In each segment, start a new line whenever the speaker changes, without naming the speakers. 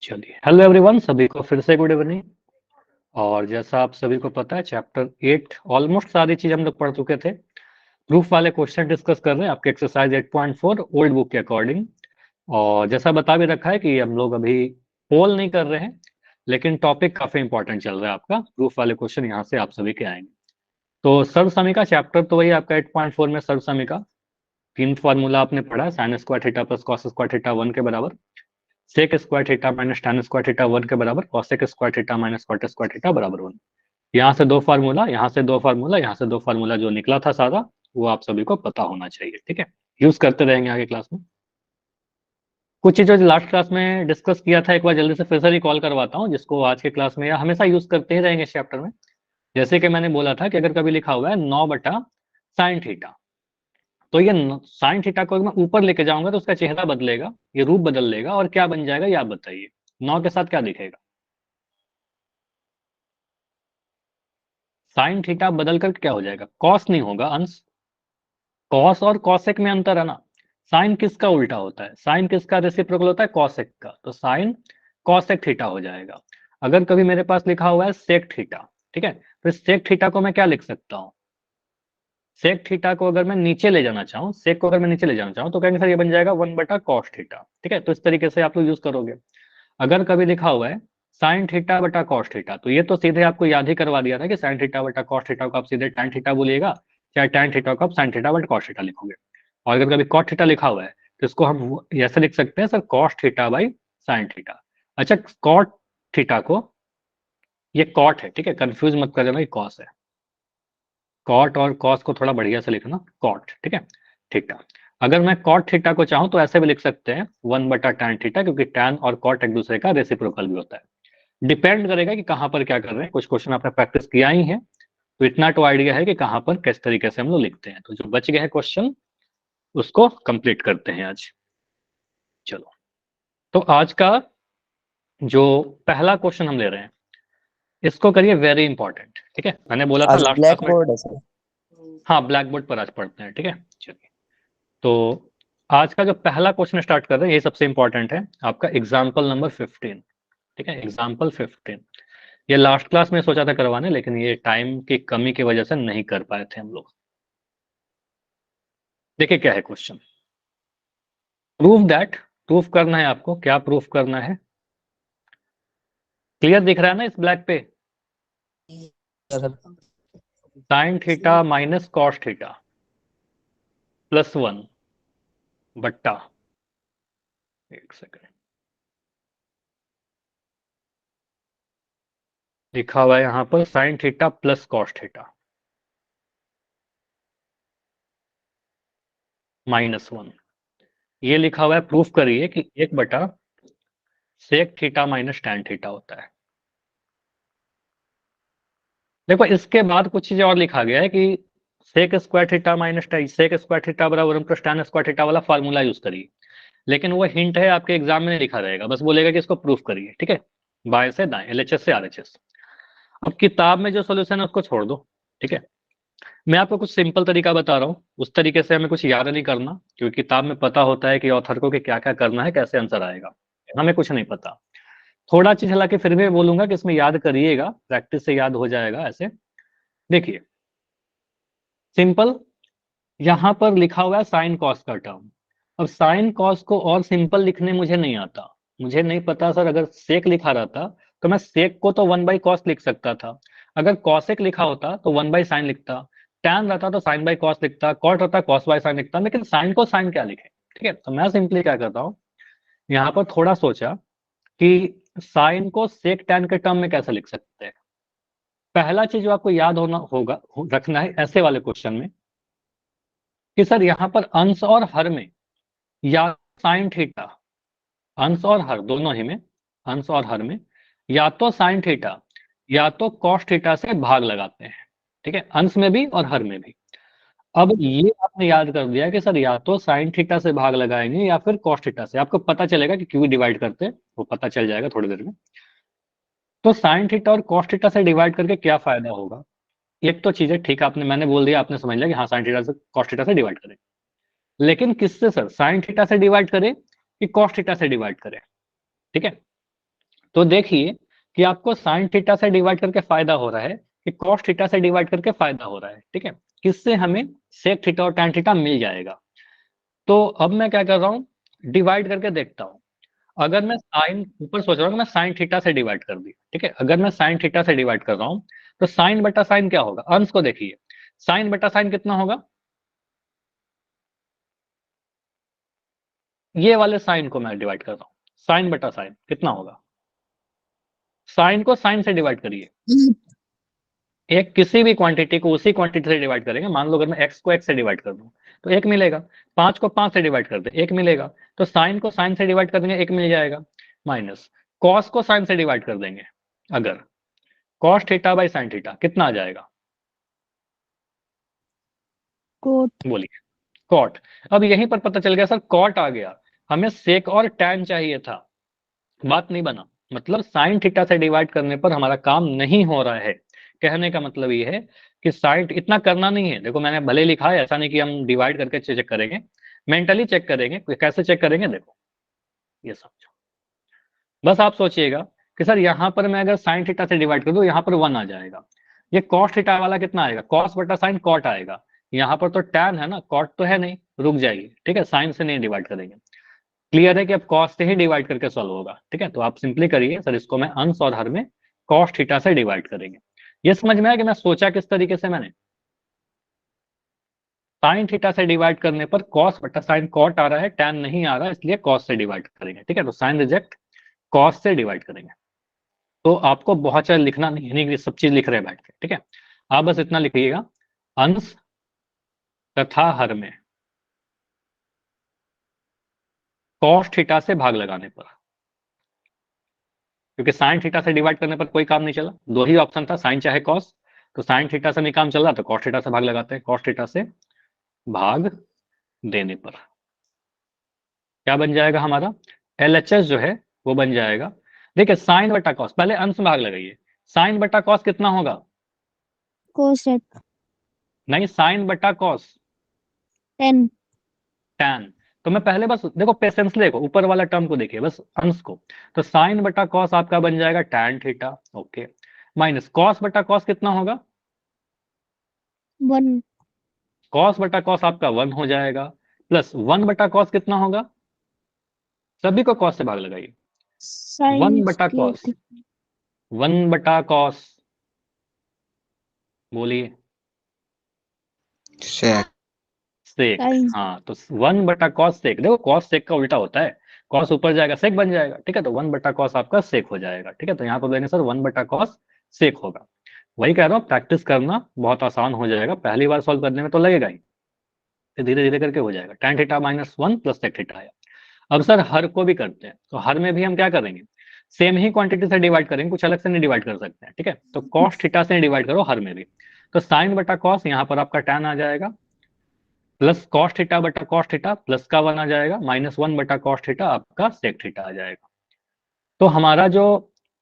चलिए, hello everyone, सभी को फिर से गुड इवनिंग। और जैसा आप सभी को पता है, चैप्टर 8 ऑलमोस्ट सारी चीज हम लोग पढ़ चुके थे। प्रूफ वाले क्वेश्चन डिस्कस कर रहे हैं आपके एक्सरसाइज 8.4 ओल्ड बुक के अकॉर्डिंग। और जैसा बता भी रखा है कि हम लोग अभी पोल नहीं कर रहे हैं, लेकिन टॉपिक काफी इंपॉर्टेंट चल रहा है आपका। प्रूफ वाले क्वेश्चन यहाँ से आप सभी के आएंगे। तो सर्वसमीका चैप्टर तो वही आपका 8.4 में सर्वसमीका तीन फार्मूला आपने पढ़ा, sine square theta plus cos square theta 1 के बराबर, sec square theta minus tan square theta 1 के बराबर, cosec square theta minus cot square theta बराबर 1। यहाँ से दो फार्मूला, यहाँ से दो फार्मूला, यहाँ से दो फार्मूला जो निकला था सारा, वो आप सभी को पता होना चाहिए। ठीक है, यूज करते रहेंगे आगे क्लास में। कुछ चीजों लास्ट क्लास में डिस्कस किया था, एक बार जल्दी से फिर से रिकॉल करवाता हूँ, जिसको आज के क्लास में या हमेशा यूज करते ही रहेंगे इस चैप्टर में। जैसे कि मैंने बोला था कि अगर कभी लिखा हुआ है 9/sin थीटा, तो ये साइन थीटा को अगर मैं ऊपर लेके जाऊंगा तो उसका चेहरा बदलेगा, ये रूप बदल लेगा, और क्या बन जाएगा ये आप बताइए। 9 के साथ क्या दिखेगा? साइन थीटा बदल कर क्या हो जाएगा? कॉस नहीं होगा अंश। कॉस और कॉसेक में अंतर है ना। साइन किसका उल्टा होता है? साइन किसका रेसिप्रोकल होता है? कॉसेक का। तो साइन कॉसेक थीटा हो जाएगा। अगर कभी मेरे पास लिखा हुआ है सेक थीटा, ठीक है, तो सेक थीटा को मैं क्या लिख सकता हूँ? सेक थीटा को अगर मैं नीचे ले जाना चाहूँ, सेक को अगर मैं नीचे ले जाना चाहूँ, तो कहेंगे सर ये बन जाएगा 1/cos थीटा। ठीक है, तो इस तरीके से आप लोग यूज करोगे। अगर कभी लिखा हुआ है साइन थीटा बटा कॉस थीटा, तो ये तो सीधे आपको याद ही करवा दिया था कि साइन थीटा बटा कॉस थीटा को आप सीधे टैन थीटा बोलिएगा, चाहे टैन थीटा को आप साइन थीटा बटा कॉस थीटा लिखोगे। और अगर कभी कॉट थीटा लिखा हुआ है, तो इसको हम ऐसे लिख सकते हैं, sir cos theta by sine theta. अच्छा, कॉट थीटा को, ये कॉट है, ठीक है, कंफ्यूज मत कर देना, ये कॉस है। कॉट और कॉस को थोड़ा बढ़िया से लिखना, कॉट, ठीक है, थीटा। अगर मैं कॉट थीटा को चाहूं तो ऐसे भी लिख सकते हैं 1/tan थीटा, क्योंकि टैन और कॉट एक दूसरे का रेसिप्रोकल भी होता है। डिपेंड करेगा कि कहां पर क्या कर रहे हैं। कुछ क्वेश्चन आपने प्रैक्टिस किया ही है, तो इतना तो आइडिया है कि कहां पर किस तरीके से हम लोग लिखते हैं। तो जो बच गए हैं क्वेश्चन, उसको कंप्लीट करते हैं आज। चलो, तो आज का जो पहला क्वेश्चन हम ले रहे हैं, इसको करिए वेरी इंपॉर्टेंट। ठीक है, मैंने बोला था
आज
लास्ट क्लास
ब्लैक
में।
बोर्ड है सर।
हाँ, ब्लैक बोर्ड पर आज पढ़ते हैं। ठीक है, चलिए। तो आज का जो पहला क्वेश्चन स्टार्ट कर रहे हैं, ये सबसे इंपॉर्टेंट है, आपका एग्जाम्पल नंबर 15। ठीक है, एग्जाम्पल 15। ये लास्ट क्लास में सोचा था करवाने, लेकिन ये टाइम की कमी की वजह से नहीं कर पाए थे हम लोग। देखिए क्या है क्वेश्चन। प्रूव दैट, प्रूफ करना है आपको। क्या प्रूफ करना है? क्लियर दिख रहा है ना इस ब्लैक पे? Sine theta minus cos theta plus 1 बट्टा, एक सेकेंड, लिखा हुआ है यहां पर sine theta plus cos theta -1। ये लिखा हुआ है, प्रूफ करिए कि 1/, sec theta minus tan theta होता है। देखो, इसके बाद कुछ चीजें और लिखा गया है कि sec square theta minus sec square theta बराबर 1 प्लस टैन स्क्वायर थीटा वाला फार्मूला यूज करिए। लेकिन वो हिंट है, आपके एग्जाम में नहीं लिखा रहेगा, बस बोलेगा कि इसको प्रूफ करिए। ठीक है, बाएं से दाएं, एलएचएस से आरएचएस। अब किताब में जो सोल्यूशन है उसको छोड़ दो। ठीक है, मैं आपको कुछ सिंपल तरीका बता रहा हूँ, उस तरीके से हमें कुछ याद नहीं करना, क्योंकि किताब में पता होता है कि ऑथर को कि क्या क्या करना है, कैसे आंसर आएगा। हमें कुछ नहीं पता। थोड़ा चीज हालांकि फिर भी बोलूंगा कि इसमें याद करिएगा, प्रैक्टिस से याद हो जाएगा ऐसे। देखिए, सिंपल, यहां पर लिखा हुआ है साइन कॉस का टर्म। अब साइन कॉस को और सिंपल लिखने मुझे नहीं आता। मुझे नहीं पता सर, अगर सेक लिखा रहता तो मैं सेक को तो 1/cos लिख सकता था। अगर कॉसेक लिखा होता तो 1/sin लिखता। टैन रहता तो sin/cos लिखता। कॉट रहता cos/sin लिखता। लेकिन साइन को साइन क्या लिखे? ठीक है, तो मैं सिंपली क्या करता हूँ, यहाँ पर थोड़ा सोचा कि साइन को सेक टैन के टर्म में कैसे लिख सकते हैं। पहला चीज जो आपको याद होना होगा, रखना है ऐसे वाले क्वेश्चन में, कि सर यहाँ पर अंश और हर में या साइन थीटा, अंश और हर दोनों ही में, अंश और हर में या तो साइन थीटा या तो कॉस थीटा से भाग लगाते हैं। ठीक है, अंश में भी और हर में भी। अब ये आपने याद कर दिया कि सर या तो साइन थीटा से भाग लगाएंगे या फिर कॉस थीटा से। आपको पता चलेगा कि क्यों डिवाइड करते हैं, वो पता चल जाएगा थोड़ी देर में। तो साइन थीटा और कॉस थीटा से डिवाइड करके क्या फायदा होगा? एक तो चीज है, ठीक है, आपने, मैंने बोल दिया, आपने समझ लिया कि हाँ साइन थीटा से कॉस थीटा से डिवाइड करें। लेकिन किससे सर? साइन थीटा से डिवाइड करें कि कॉस थीटा से डिवाइड करें? ठीक है, तो देखिए कि आपको साइन थीटा से डिवाइड करके फायदा हो रहा है कि कॉस थीटा से डिवाइड करके फायदा हो रहा है, ठीक है। किससे हमें सेक थीटा और टैन थीटा मिल जाएगा। तो अब मैं क्या कर रहा हूँ, डिवाइड करके देखता हूँ। अगर मैं साइन ऊपर सोच रहा हूँ कि मैं साइन थीटा से डिवाइड कर दिया, ठीक है। अगर मैं साइन थीटा से डिवाइड कर रहा हूँ तो साइन बटा साइन क्या होगा, अंश को देखिए, साइन बटा साइन कितना होगा, ये वाले साइन को मैं डिवाइड कर रहा हूँ, साइन बटा साइन कितना होगा, साइन को साइन से डिवाइड करिए, एक किसी भी क्वांटिटी को उसी क्वांटिटी से डिवाइड करेंगे। मान लो अगर मैं x को x से डिवाइड कर दूं तो एक मिलेगा, 5 को 5 से डिवाइड कर दे एक मिलेगा, तो साइन को साइन से डिवाइड कर देंगे एक मिल जाएगा, माइनस कॉस को साइन से डिवाइड कर देंगे, अगर cos theta by sine theta कितना आ जाएगा,
कोट।
बोलिए, कॉट। अब यहीं पर पता चल गया सर कॉट आ गया, हमें सेक और टैन चाहिए था, बात नहीं बना। मतलब साइन थीटा से डिवाइड करने पर हमारा काम नहीं हो रहा है। कहने का मतलब ये है कि साइन इतना करना नहीं है, देखो मैंने भले लिखा है, ऐसा नहीं कि हम डिवाइड करके चेक करेंगे, मेंटली चेक करेंगे। कैसे चेक करेंगे, देखो ये समझो, बस आप सोचिएगा कि सर यहाँ पर मैं अगर साइन थीटा से डिवाइड कर दूं यहाँ पर 1 आ जाएगा, ये कॉस थीटा वाला कितना आएगा, कॉस बटा साइन कॉट आएगा, यहाँ पर तो टैन है ना, कॉट तो है नहीं, रुक जाइए, ठीक है, साइन से नहीं डिवाइड करेंगे। क्लियर है कि अब कॉस से ही डिवाइड करके सॉल्व होगा, ठीक है। तो आप सिंपली करिए सर इसको मैं अंश और हर में कॉस थीटा से डिवाइड करेंगे। ये समझ में आया कि मैं सोचा किस तरीके से, मैंने साइन थीटा से डिवाइड करने पर कॉस बटा साइन कॉट आ रहा है, टैन नहीं आ रहा, इसलिए कॉस से डिवाइड करेंगे, ठीक है। तो साइन रिजेक्ट, कॉस से डिवाइड करेंगे। तो आपको बहुत सारा लिखना नहीं है, नहीं सब चीज लिख रहे हैं बैठ के, ठीक है। आप बस इतना लिखिएगा, अंश तथा हर में कॉस थीटा से भाग लगाने पर, क्योंकि साइन थीटा से डिवाइड करने पर कोई काम नहीं चला, दो ही ऑप्शन था, साइन चाहे कॉस, तो साइन थीटा से नहीं काम चल रहा तो कॉस थीटा से भाग लगाते हैं, कॉस थीटा से भाग देने पर क्या बन जाएगा हमारा, एलएचएस जो है वो बन जाएगा। देखिए साइन बटा कॉस, पहले अंश में भाग लगाइए, साइन बटा कॉस कितना होगा,
कोसेक।
नहीं साइन बटा कॉस,
टेन।
टैन। तो मैं पहले बस देखो पेशेंस देखो, ऊपर वाला टर्म को देखिए बस अंश को, तो साइन बटा कॉस आपका बन जाएगा tan theta, okay, minus cos बटा कॉस कितना होगा,
1।
कॉस बटा कॉस आपका 1 हो जाएगा, प्लस 1 बटा कॉस कितना होगा, सभी को कॉस से भाग लगाइए,
साइन
1 बटा
स्क्वायर
कॉस,
थीटा।
1 बटा कॉस, बोलिए,
सेक।
सेक,
साइन।
हाँ तो 1 बटा कॉस सेक, देखो कॉस सेक का उल्टा होता है, कॉस ऊपर जाएगा सेक बन जाएगा, ठीक है। तो 1 बटा कॉस आपका सेक हो जाएगा, ठीक है। तो यहाँ पर देने सर 1 बटा कॉस सेक होगा। वही कह रहा हूँ, प्रैक्टिस करना बहुत आसान हो जाएगा, पहली बार सॉल्व करने में तो लगेगा ही, फिर धीरे धीरे करके हो जाएगा। tan theta minus 1 plus sec theta आया। अब सर हर को भी करते हैं, तो हर में भी हम क्या करेंगे, सेम ही क्वांटिटी से डिवाइड करेंगे, कुछ अलग से नहीं डिवाइड कर सकते हैं, ठीक है। तो कॉस थीटा से डिवाइड करो हर में भी, तो साइन बटा कॉस यहाँ पर आपका tan आ जाएगा, प्लस कॉस थीटा बटा कॉस थीटा प्लस का 1 आ जाएगा, माइनस 1 बटा कॉस थीटा आपका सेक थीटा आ जाएगा। तो हमारा जो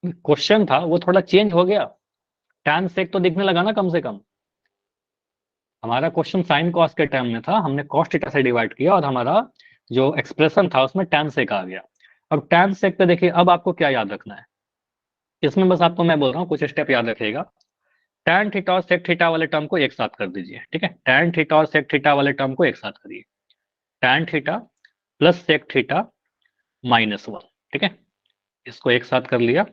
क्वेश्चन था वो थोड़ा चेंज हो गया, tan सेक तो दिखने लगा ना कम से कम, हमारा क्वेश्चन साइन कॉस के टर्म में था, हमने कॉस थीटा से डिवाइड किया और हमारा जो एक्सप्रेशन था उसमें tan सेक आ गया। अब tan सेक पे देखिए, अब आपको क्या याद रखना है, इसमें बस आपको मैं बोल रहा हूँ कुछ स्टेप याद रखिएगा। tan थीटा और सेक थीटा वाले टर्म को एक साथ कर दीजिए, ठीक है, tan थीटा और सेक थीटा वाले टर्म को एक साथ करिए, tan theta plus sec theta minus 1, ठीक है, इसको एक साथ कर लिया,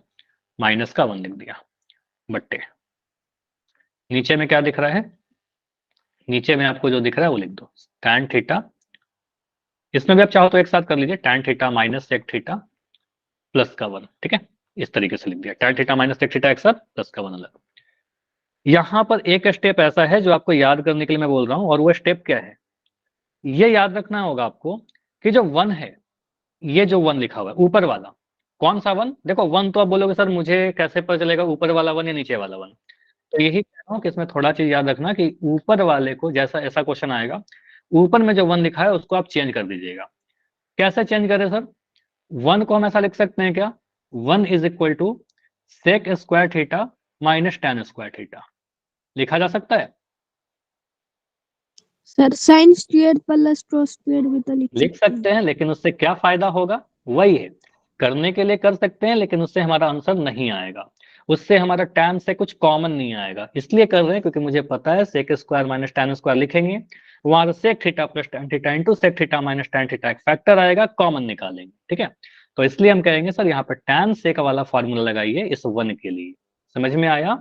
माइनस का 1 लिख दिया, बट्टे नीचे में क्या दिख रहा है, नीचे में आपको जो दिख रहा है वो लिख दो, tan थीटा, इसमें भी आप चाहो तो एक साथ कर लीजिए, tan theta minus sec theta plus का 1, ठीक है, इस तरीके से लिख दिया, tan theta minus sec theta एक साथ प्लस का 1 अलग। यहां पर एक स्टेप ऐसा है जो आपको याद करने के लिए मैं बोल रहा हूं, और वो स्टेप क्या है, ये याद रखना होगा आपको कि जो 1 है, ये जो 1 लिखा हुआ है ऊपर वाला, कौन सा 1, देखो 1 तो आप बोलोगे सर मुझे कैसे पता चलेगा ऊपर वाला 1 या नीचे वाला 1, तो यही कह रहा हूँ कि इसमें थोड़ा चीज याद रखना कि ऊपर वाले को जैसा ऐसा क्वेश्चन आएगा, ऊपर में जो 1 लिखा है उसको आप चेंज कर दीजिएगा। कैसे चेंज करें सर, 1 को हम ऐसा लिख सकते हैं क्या, 1 is equal to sec square theta minus tan square theta, लिखा जा सकता है,
sir sine square plus cos square भी तो लिख
लिख
सकते हैं।
सकते हैं, लेकिन उससे क्या फायदा होगा, वही है करने के लिए कर सकते हैं, लेकिन उससे हमारा आंसर नहीं आएगा, उससे हमारा tan से कुछ कॉमन नहीं आएगा। इसलिए कर रहे हैं क्योंकि मुझे पता है sec square minus tan square लिखेंगे, वहां से sec theta plus tan theta into sec theta minus tan theta एक फैक्टर आएगा, कॉमन निकालेंगे, ठीक है। तो इसलिए हम कहेंगे सर यहाँ पर tan sec वाला फॉर्मूला लगाइए इस 1 के लिए। समझ में आया?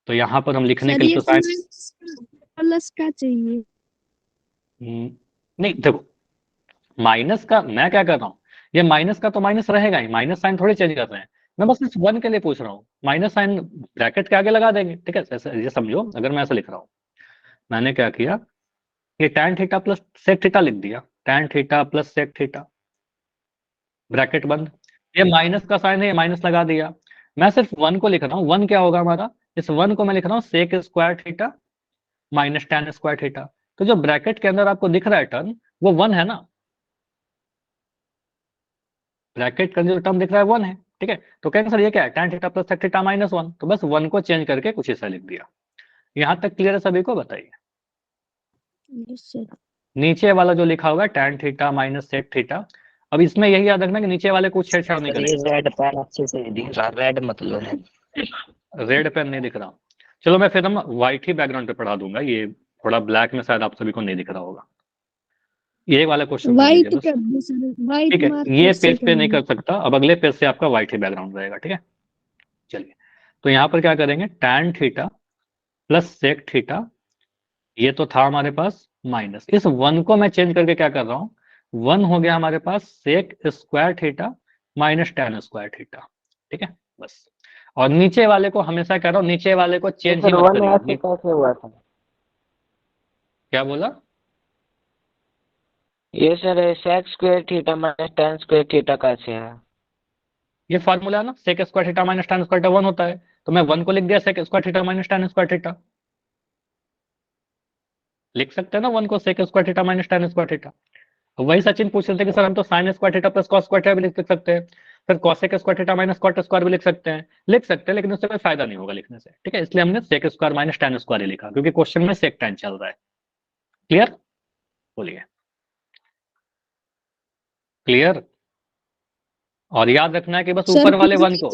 तो यहाँ पर हम लिखने
सर
के लिए
ये
तो साइन
प्लस का चाहिए।
नहीं, देखो माइनस का मैं क्या कर रहा हूँ, ये माइनस का तो माइनस रहेगा ही, माइनस साइन थोड़ी चेंज कर रहे हैं, मैं बस इस 1 के लिए पूछ रहा हूँ, माइनस साइन ब्रैकेट के आगे लगा देंगे, ठीक है। ये समझो, अगर मैं ऐसे लिख रहा हूँ, मैंने क्या किया, ये tan theta plus sec theta लिख दिया, tan theta plus sec theta, bracket बंद। ये माइनस का साइन है, ये माइनस लगा दिया। मैं सिर्फ 1 को लिख रहा हूँ, 1 क्या होगा हमारा, इस 1 को मैं लिख रहा हूँ sec square theta minus tan square theta. तो जो ब्रैकेट के अंदर आपको दिख रहा है टर्म, वो 1 है ना, ब्रैकेट का जो टर्म दिख रहा है 1 है, ठीक है। तो कहेंगे सर ये क्या है, tan theta plus sec theta minus 1, तो बस 1 को चेंज करके कुछ ऐसा लिख दिया। यहां तक क्लियर है सभी को? बताइए।
Yes sir.
नीचे वाला जो लिखा हुआ है tan theta minus sec theta, अब इसमें यही याद रखना कि नीचे वाले को छेड़छाड़ नहीं
सर ये
करेंगे।
रेड पेन अच्छे से दिख रहा, रेड मतलब है।
रेड पेन नहीं दिख रहा, चलो मैं फिर हम व्हाइट ही बैकग्राउंड पे पढ़ा दूंगा, ये थोड़ा ब्लैक में शायद आप सभी को नहीं दिख रहा होगा। ये वाला क्वेश्चन कर लीजिए
वाइट
बस,
कर दो सर, वाइट
ठीक है।
मार्कर
ये
से
पेज पे नहीं
करेंगे।
कर सकता, अब अगले पेज से आपका व्हाइट ही बैकग्राउंड रहेगा, ठीक है। चलिए, तो यहाँ पर क्या करेंगे, tan theta plus sec theta, ये तो था हमारे पास माइनस, इस 1 को मैं चेंज करके क्या कर रहा हूँ, 1 हो गया हमारे पास sec square theta minus tan square theta, ठीक है बस। और नीचे वाले को हमेशा कह रहा हूँ, नीचे वाले को
तो
चेंज ही
सर
मत
वन
करिए।
ऐसे कैसे हुआ था?
क्या बोला?
ये sir sec square theta minus tan square theta कैसे है?
ये फार्मूला है ना, sec square theta minus tan square theta 1 होता है, तो मैं 1 को लिख दिया sec square theta minus tan square theta. लिख सकते हैं ना 1 को sec square theta minus tan square theta. वही सचिन पूछ रहे थे कि सर हम तो sine square theta plus cos square theta भी लिख सकते हैं, फिर cosec square theta minus cot square भी लिख सकते हैं, लेकिन उससे कोई फायदा नहीं होगा लिखने से, ठीक है। इसलिए हमने sec square minus tan square ही लिखा, क्योंकि क्वेश्चन में सेक tan चल रहा है। क्लियर? बोलिए क्लियर। और याद रखना है कि बस
सर
ऊपर वाले 1 को,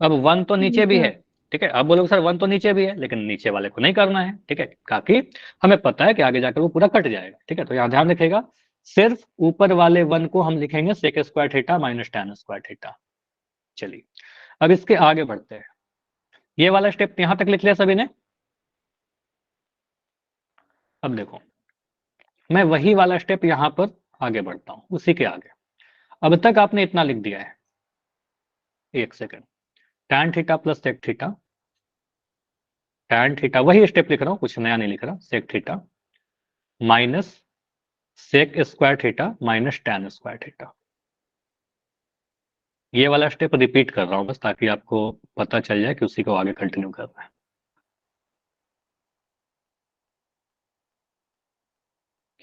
अब 1 तो नीचे भी
लिखा।
है, ठीक है। अब बोलोगे सर 1 तो नीचे भी है, लेकिन नीचे वाले को नहीं करना है, ठीक है, ताकि हमें पता है कि आगे जाकर वो पूरा कट जाएगा, ठीक है। तो यहाँ ध्यान रखिएगा, सिर्फ ऊपर वाले 1 को हम लिखेंगे sec square theta minus tan square theta. चलिए, अब इसके आगे बढ़ते हैं। ये वाला स्टेप यहां तक लिख लिया सभी ने? अब देखो, मैं वही वाला स्टेप यहां पर आगे बढ़ता हूं, उसी के आगे। अब तक आपने इतना लिख दिया है, एक second, tan theta plus sec theta, tan theta वही स्टेप लिख रहा हूं, कुछ नया नहीं लिख रहा, sec theta minus sec square theta minus tan square theta. ये वाला स्टेप रिपीट कर रहा हूं बस, ताकि आपको पता चल जाए कि उसी को आगे कंटिन्यू करना है।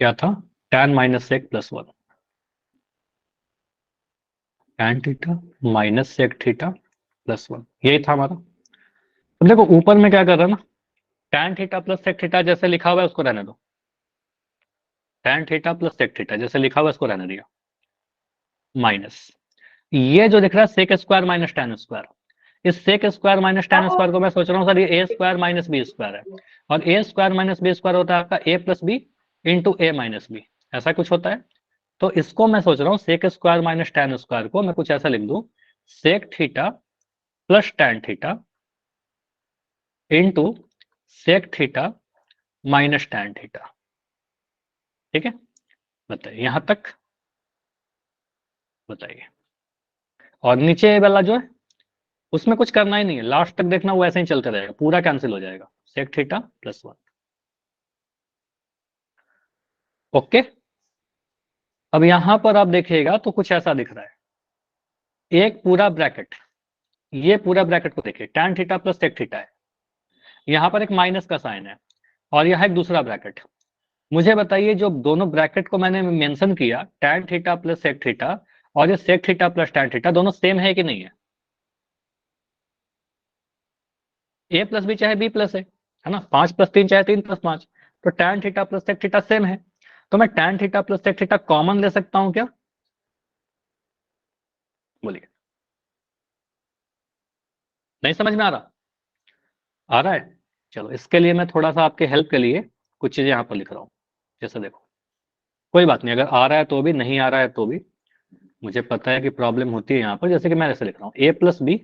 क्या था, tan minus sec plus 1, tan theta minus sec theta plus 1, यही था हमारा। अब देखो ऊपर में क्या कर रहा है ना, tan theta plus sec theta जैसे लिखा हुआ है उसको रहने दो, tan theta plus sec theta जैसे लिखा हुआ है उसको रहने दिया, माइनस ये जो दिख रहा है sec square minus tan square, इस sec square minus tan square को मैं सोच रहा हूँ सर ये A square minus B square है, और A square minus B square होता है आपका A plus B into A minus B, ऐसा कुछ होता है। तो इसको मैं सोच रहा हूँ sec square minus tan square को मैं कुछ ऐसा लिख दूं, sec theta plus tan theta into sec theta minus tan theta, ठीक है। बताइए यहां तक, बताइए। और नीचे वाला जो है उसमें कुछ करना ही नहीं है, लास्ट तक देखना, वो ऐसे ही चलते रहेगा, पूरा कैंसिल हो जाएगा, सेक थीटा प्लस 1। ओके, अब यहां पर आप देखिएगा तो कुछ ऐसा दिख रहा है, एक पूरा ब्रैकेट, ये पूरा ब्रैकेट को देखिए, tan theta plus sec theta है, यहां पर एक माइनस का साइन है, और यह एक दूसरा ब्रैकेट। मुझे बताइए जो दोनों ब्रैकेट को मैंने मेंशन किया, tan theta plus sec theta और ये sec theta plus tan theta, दोनों सेम है कि नहीं है? ए प्लस बी चाहे बी प्लस है ना, 5 + 3 चाहे 3 + 5, तो tan theta plus sec theta same है, तो मैं tan theta plus sec theta common ले सकता हूं क्या? बोलिए, नहीं समझ में आ रहा? आ रहा है? चलो इसके लिए मैं थोड़ा सा आपके हेल्प के लिए कुछ चीजें यहाँ पर लिख रहा हूँ। जैसे देखो, कोई बात नहीं, अगर आ रहा है तो भी, नहीं आ रहा है तो भी, मुझे पता है कि प्रॉब्लम होती है यहाँ पर। जैसे कि मैं ऐसे लिख रहा हूँ, ए प्लस बी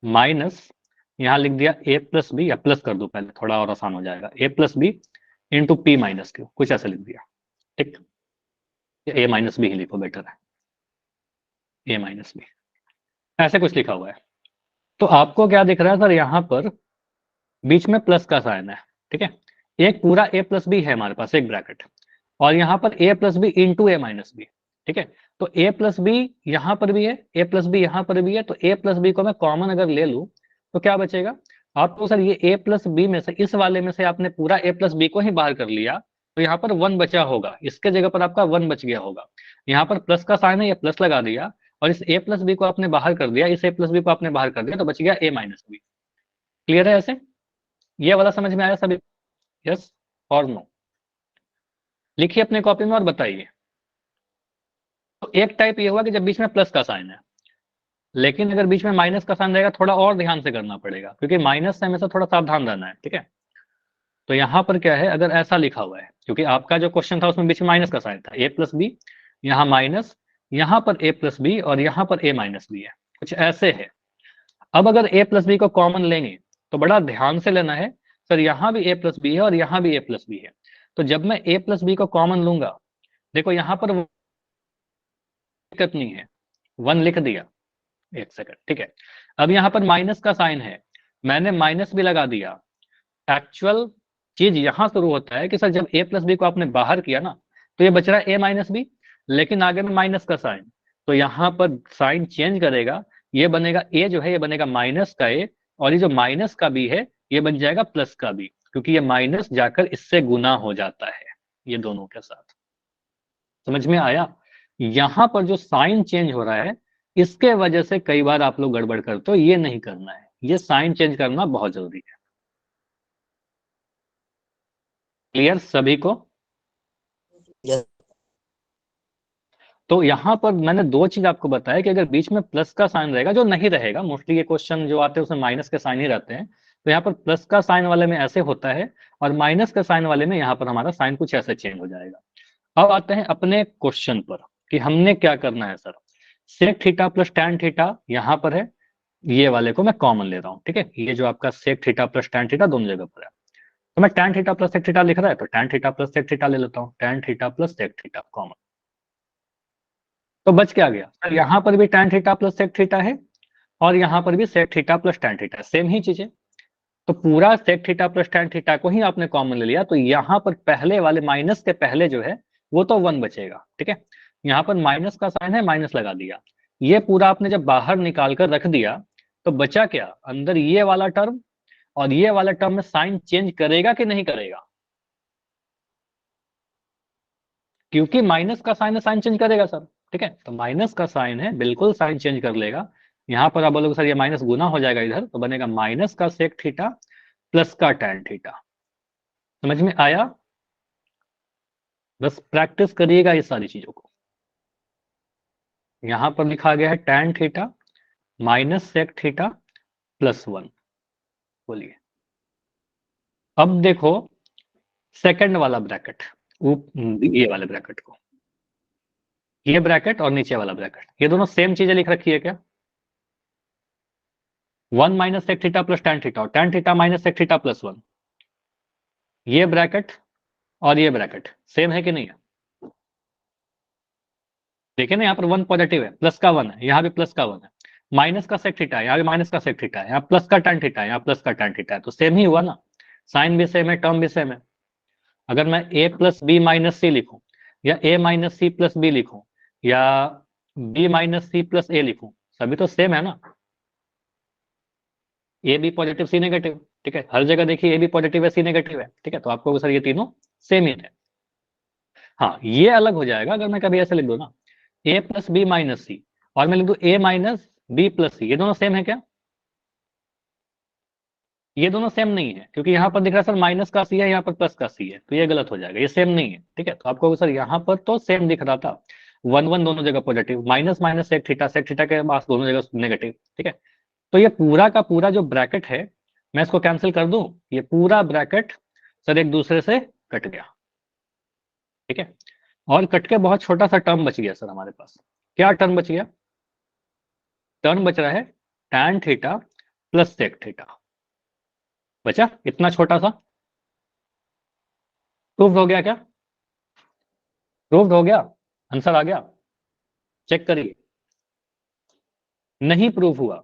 माइनस, यहाँ लिख दिया ए प्लस बी, या प्लस कर दो पहले, थोड़ा और आसान हो जाएगा, A plus B into P minus Q, कुछ ऐसे लिख दिया। ठीक, ए माइनस बी ही लिखो, बेटर है, ए माइनस बी, ऐसे कुछ लिखा हुआ है। तो आपको क्या दिख रहा है सर, यहाँ पर बीच में प्लस का साइन है। ठीक है, एक पूरा ए प्लस बी है हमारे पास, एक ब्रैकेट, और यहाँ पर ए plus B into A minus B. ठीक है, तो ए प्लस बी यहाँ पर भी है, ए प्लस बी यहाँ पर भी है, तो ए प्लस बी को मैं कॉमन अगर ले लूं तो क्या बचेगा आपको सर, ये ए प्लस बी में से, इस वाले में से आपने पूरा ए प्लस बी को ही बाहर कर लिया, तो यहाँ पर वन बचा होगा, इसके जगह पर आपका वन बच गया होगा। यहाँ पर प्लस का साइन है, ये प्लस लगा दिया, और इस ए प्लस बी को आपने बाहर कर दिया, इस ए प्लस बी को आपने बाहर कर दिया, तो बच गया ए माइनस बी। क्लियर है ऐसे? ये वाला समझ में आया सभी? यस और नो? लिखिए अपने कॉपी में और बताइए। तो एक टाइप ये हुआ कि जब बीच में प्लस का साइन है, लेकिन अगर बीच में माइनस का साइन रहेगा, थोड़ा और ध्यान से करना पड़ेगा, क्योंकि माइनस से हमेशा थोड़ा सावधान रहना है। ठीक है, तो यहाँ पर क्या है, अगर ऐसा लिखा हुआ है, क्योंकि आपका जो क्वेश्चन था उसमें बीच में माइनस का साइन था, ए प्लस बी, यहाँ माइनस, यहाँ पर ए प्लस बी, और यहाँ पर ए माइनस बी है, कुछ ऐसे है। अब अगर ए प्लस बी को कॉमन लेंगे तो बड़ा ध्यान से लेना है, सर यहाँ भी ए प्लस बी है और यहाँ भी ए प्लस बी है, तो जब मैं ए प्लस बी को कॉमन लूंगा, देखो यहाँ पर दिक्कत नहीं है, वन लिख दिया, एक सेकंड। ठीक है, अब यहाँ पर माइनस का साइन है, मैंने माइनस भी लगा दिया। एक्चुअल चीज यहां शुरू होता है कि सर जब ए प्लस बी को आपने बाहर किया ना, तो ये बच रहा है ए माइनस बी, लेकिन आगे में माइनस का साइन, तो यहाँ पर साइन चेंज करेगा, ये बनेगा ए जो है, ये बनेगा माइनस का ए, और ये जो माइनस का बी है, ये बन जाएगा प्लस का बी, क्योंकि ये माइनस जाकर इससे गुना हो जाता है ये दोनों के साथ। समझ में आया? यहां पर जो साइन चेंज हो रहा है, इसके वजह से कई बार आप लोग गड़बड़ करते हो, ये नहीं करना है, ये साइन चेंज करना बहुत जरूरी है। क्लियर सभी को?
यस।
तो यहां पर मैंने दो चीज आपको बताया कि अगर बीच में प्लस का साइन रहेगा, जो नहीं रहेगा, मोस्टली ये क्वेश्चन जो आते हैं उसमें माइनस के साइन ही रहते हैं, तो यहाँ पर प्लस का साइन वाले में ऐसे होता है, और माइनस का साइन वाले में यहाँ पर हमारा साइन कुछ ऐसे चेंज हो जाएगा। अब आते हैं अपने क्वेश्चन पर कि हमने क्या करना है। Sir sec theta plus tan theta यहाँ पर है, ये वाले को मैं कॉमन ले रहा हूँ। ठीक है, ये जो आपका sec theta plus tan theta दोनों जगह पर है, तो मैं tan theta plus sec theta लिख रहा है, तो tan theta plus sec theta ले लेता हूँ, tan theta plus sec theta common, तो बच क्या गया सर, यहाँ पर भी tan theta plus sec theta है, और यहाँ पर भी sec theta plus tan theta, same ही चीजें। तो पूरा sec theta plus tan theta को ही आपने कॉमन ले लिया, तो यहाँ पर पहले वाले माइनस के पहले जो है वो तो वन बचेगा। ठीक है, यहाँ पर माइनस का साइन है, माइनस लगा दिया, ये पूरा आपने जब बाहर निकाल कर रख दिया, तो बचा क्या अंदर, ये वाला टर्म, और ये वाला टर्म में साइन चेंज करेगा कि नहीं करेगा? क्योंकि माइनस का साइन है, साइन चेंज करेगा सर। ठीक है, तो माइनस का साइन है, बिल्कुल साइन चेंज कर लेगा। यहाँ पर आप बोलोगे सर ये माइनस गुना हो जाएगा इधर, तो बनेगा माइनस का सेक थीटा प्लस का टैन थीटा। समझ में आया? बस प्रैक्टिस करिएगा ये सारी चीजों को। यहां पर लिखा गया है tan theta minus sec theta plus one. बोलिए, अब देखो सेकंड वाला ब्रैकेट, ये वाले ब्रैकेट को, ये ब्रैकेट और नीचे वाला ब्रैकेट, ये दोनों सेम चीजें लिख रखी है क्या? One minus sec theta plus tan theta, और tan theta minus sec theta plus one, ये ब्रैकेट और ये ब्रैकेट सेम है कि नहीं है? देखिए ना, यहाँ पर वन पॉजिटिव है, प्लस का वन है, यहाँ भी प्लस का वन है, माइनस का सेक थीटा है, यहाँ भी माइनस का सेक थीटा है, यहाँ प्लस का टैन थीटा है, यहाँ प्लस का टैन थीटा है, तो सेम ही हुआ ना, साइन भी सेम है, टर्म भी सेम है। अगर मैं A plus B minus C लिखूं, या A minus C plus B लिखूं, या B minus C plus A लिखूं, सभी तो सेम है ना, A B positive C negative. ठीक है, हर जगह देखिए ए बी पॉजिटिव है सी नेगेटिव है। ठीक है, तो आपको सर ये तीनों सेम ही है। हाँ, ये अलग हो जाएगा अगर मैं कभी ऐसे लिख दूं ना, ए प्लस बी माइनस सी, और मैं लिख दूं ए माइनस बी प्लस सी, ये दोनों सेम है क्या? ये दोनों सेम नहीं है, क्योंकि यहाँ पर दिख रहा है सर माइनस का सी है, यहाँ पर प्लस का सी है, तो ये गलत हो जाएगा, ये सेम नहीं है। ठीक है, तो आपको सर यहाँ पर तो सेम दिख रहा था, 1 1 दोनों जगह positive, minus minus sec theta के पास दोनों जगह नेगेटिव। ठीक है, तो ये पूरा का पूरा जो ब्रैकेट है मैं इसको कैंसिल कर दूं, ये पूरा ब्रैकेट सर एक दूसरे से कट गया। ठीक है, और कट के बहुत छोटा सा टर्म बच गया सर हमारे पास। क्या टर्म बच गया? टर्म बच रहा है tan theta plus sec theta, बचा इतना छोटा सा। प्रूफ हो गया क्या? प्रूफ हो गया, आंसर आ गया, चेक करिए। नहीं प्रूफ हुआ,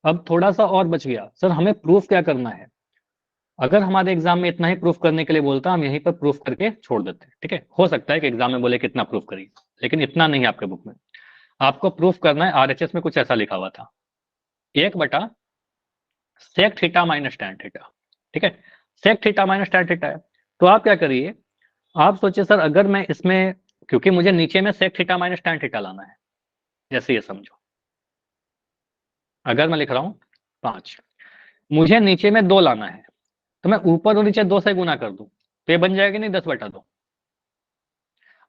अब थोड़ा सा और बच गया। सर हमें प्रूफ क्या करना है? अगर हमारे एग्जाम में इतना ही प्रूफ करने के लिए बोलता हम यहीं पर प्रूफ करके छोड़ देते। ठीक है, हो सकता है कि एग्जाम में बोले कितना प्रूफ करिए, लेकिन इतना नहीं है आपके बुक में। आपको प्रूफ करना है, आरएचएस में कुछ ऐसा लिखा हुआ था, 1 बटा sec theta minus tan theta. ठीक है, sec theta minus tan theta है, तो आप क्या करिए, आप सोचिए सर अगर मैं इसमें, क्योंकि मुझे नीचे में sec theta minus tan theta लाना है, जैसे ये समझो, अगर मैं लिख रहा हूं 5, मुझे नीचे में 2 लाना है, तो मैं ऊपर और नीचे 2 से गुना कर दूं तो ये बन जाएगा नहीं 10/2,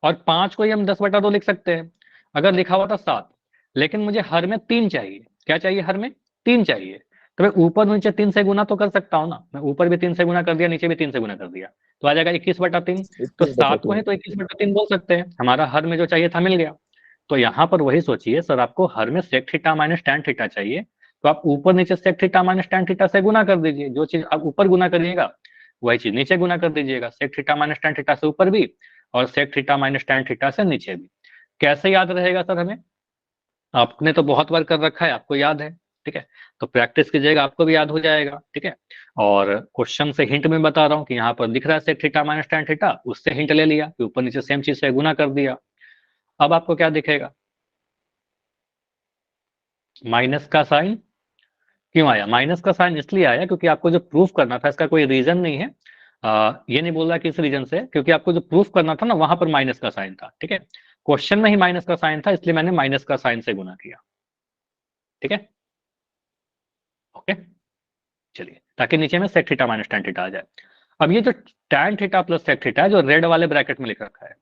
और 5 को ही हम 10/2 लिख सकते हैं। अगर लिखा हुआ था 7, लेकिन मुझे हर में 3 चाहिए। क्या चाहिए? हर में 3 चाहिए, तो मैं ऊपर नीचे 3 से गुना तो कर सकता हूँ ना। मैं ऊपर भी 3 से गुना कर दिया, नीचे भी 3 से गुना कर दिया, तो आ जाएगा 21/3। तो 7 को ही तो 21/3 बोल सकते हैं, हमारा हर में जो चाहिए था मिल गया। तो यहाँ पर वही सोचिए सर, आपको हर में sec theta minus tan theta चाहिए, तो आप ऊपर नीचे sec theta minus tan theta से गुना कर दीजिए। जो चीज आप ऊपर गुना करिएगा वही चीज नीचे गुना कर दीजिएगा, sec theta minus tan theta से ऊपर भी और sec theta minus tan theta से नीचे भी। कैसे याद रहेगा सर हमें? आपने तो बहुत बार कर रखा है, आपको याद है। ठीक है, तो प्रैक्टिस कीजिएगा, आपको भी याद हो जाएगा। ठीक है, और क्वेश्चन से हिंट में बता रहा हूँ कि यहाँ पर दिख रहा है sec theta minus tan theta, उससे हिंट ले लिया कि ऊपर नीचे सेम चीज से गुना कर दिया। अब आपको क्या दिखेगा? माइनस का साइन। क्यों आया माइनस का साइन? इसलिए आया क्योंकि आपको जो प्रूफ करना था, इसका कोई रीजन नहीं है, ये नहीं बोल रहा कि इस रीजन से, क्योंकि आपको जो प्रूफ करना था ना वहां पर माइनस का साइन था। ठीक है, क्वेश्चन में ही माइनस का साइन था, इसलिए मैंने माइनस का साइन से गुना किया। ठीक है, ओके, चलिए, ताकि नीचे में sec theta minus tan theta आ जाए। अब ये जो tan theta plus sec theta है, जो रेड वाले ब्रैकेट में लिख रखा है,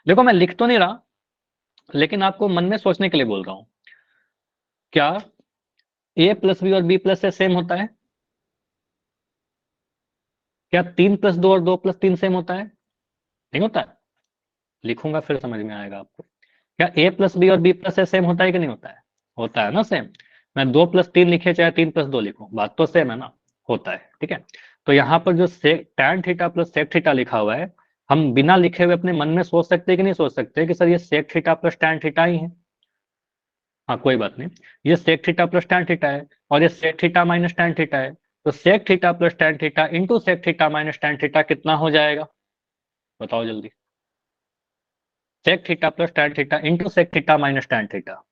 देखो मैं लिख तो नहीं रहा, लेकिन आपको मन में सोचने के लिए बोल रहा हूं। क्या ए प्लस बी और बी प्लस से सेम होता है? क्या 3+2 और 2+3 सेम होता है? नहीं होता है, लिखूंगा फिर समझ में आएगा आपको। क्या ए प्लस बी और बी प्लस से सेम होता है कि नहीं होता है? होता है ना सेम। मैं 2+3 लिखे चाहे 3+2 लिखूं, बात तो सेम है ना, होता है। ठीक है, तो यहाँ पर जो sec tan theta plus sec theta लिखा हुआ है, हम बिना लिखे हुए अपने मन में सोच सकते हैं कि नहीं सोच सकते कि सर ये sec theta plus tan theta ही है। हाँ कोई बात नहीं, ये sec theta plus tan theta है और ये sec theta minus tan theta है, तो sec theta plus tan theta into sec theta minus tan theta कितना हो जाएगा? बताओ जल्दी। Sec theta plus tan theta into sec theta minus tan theta,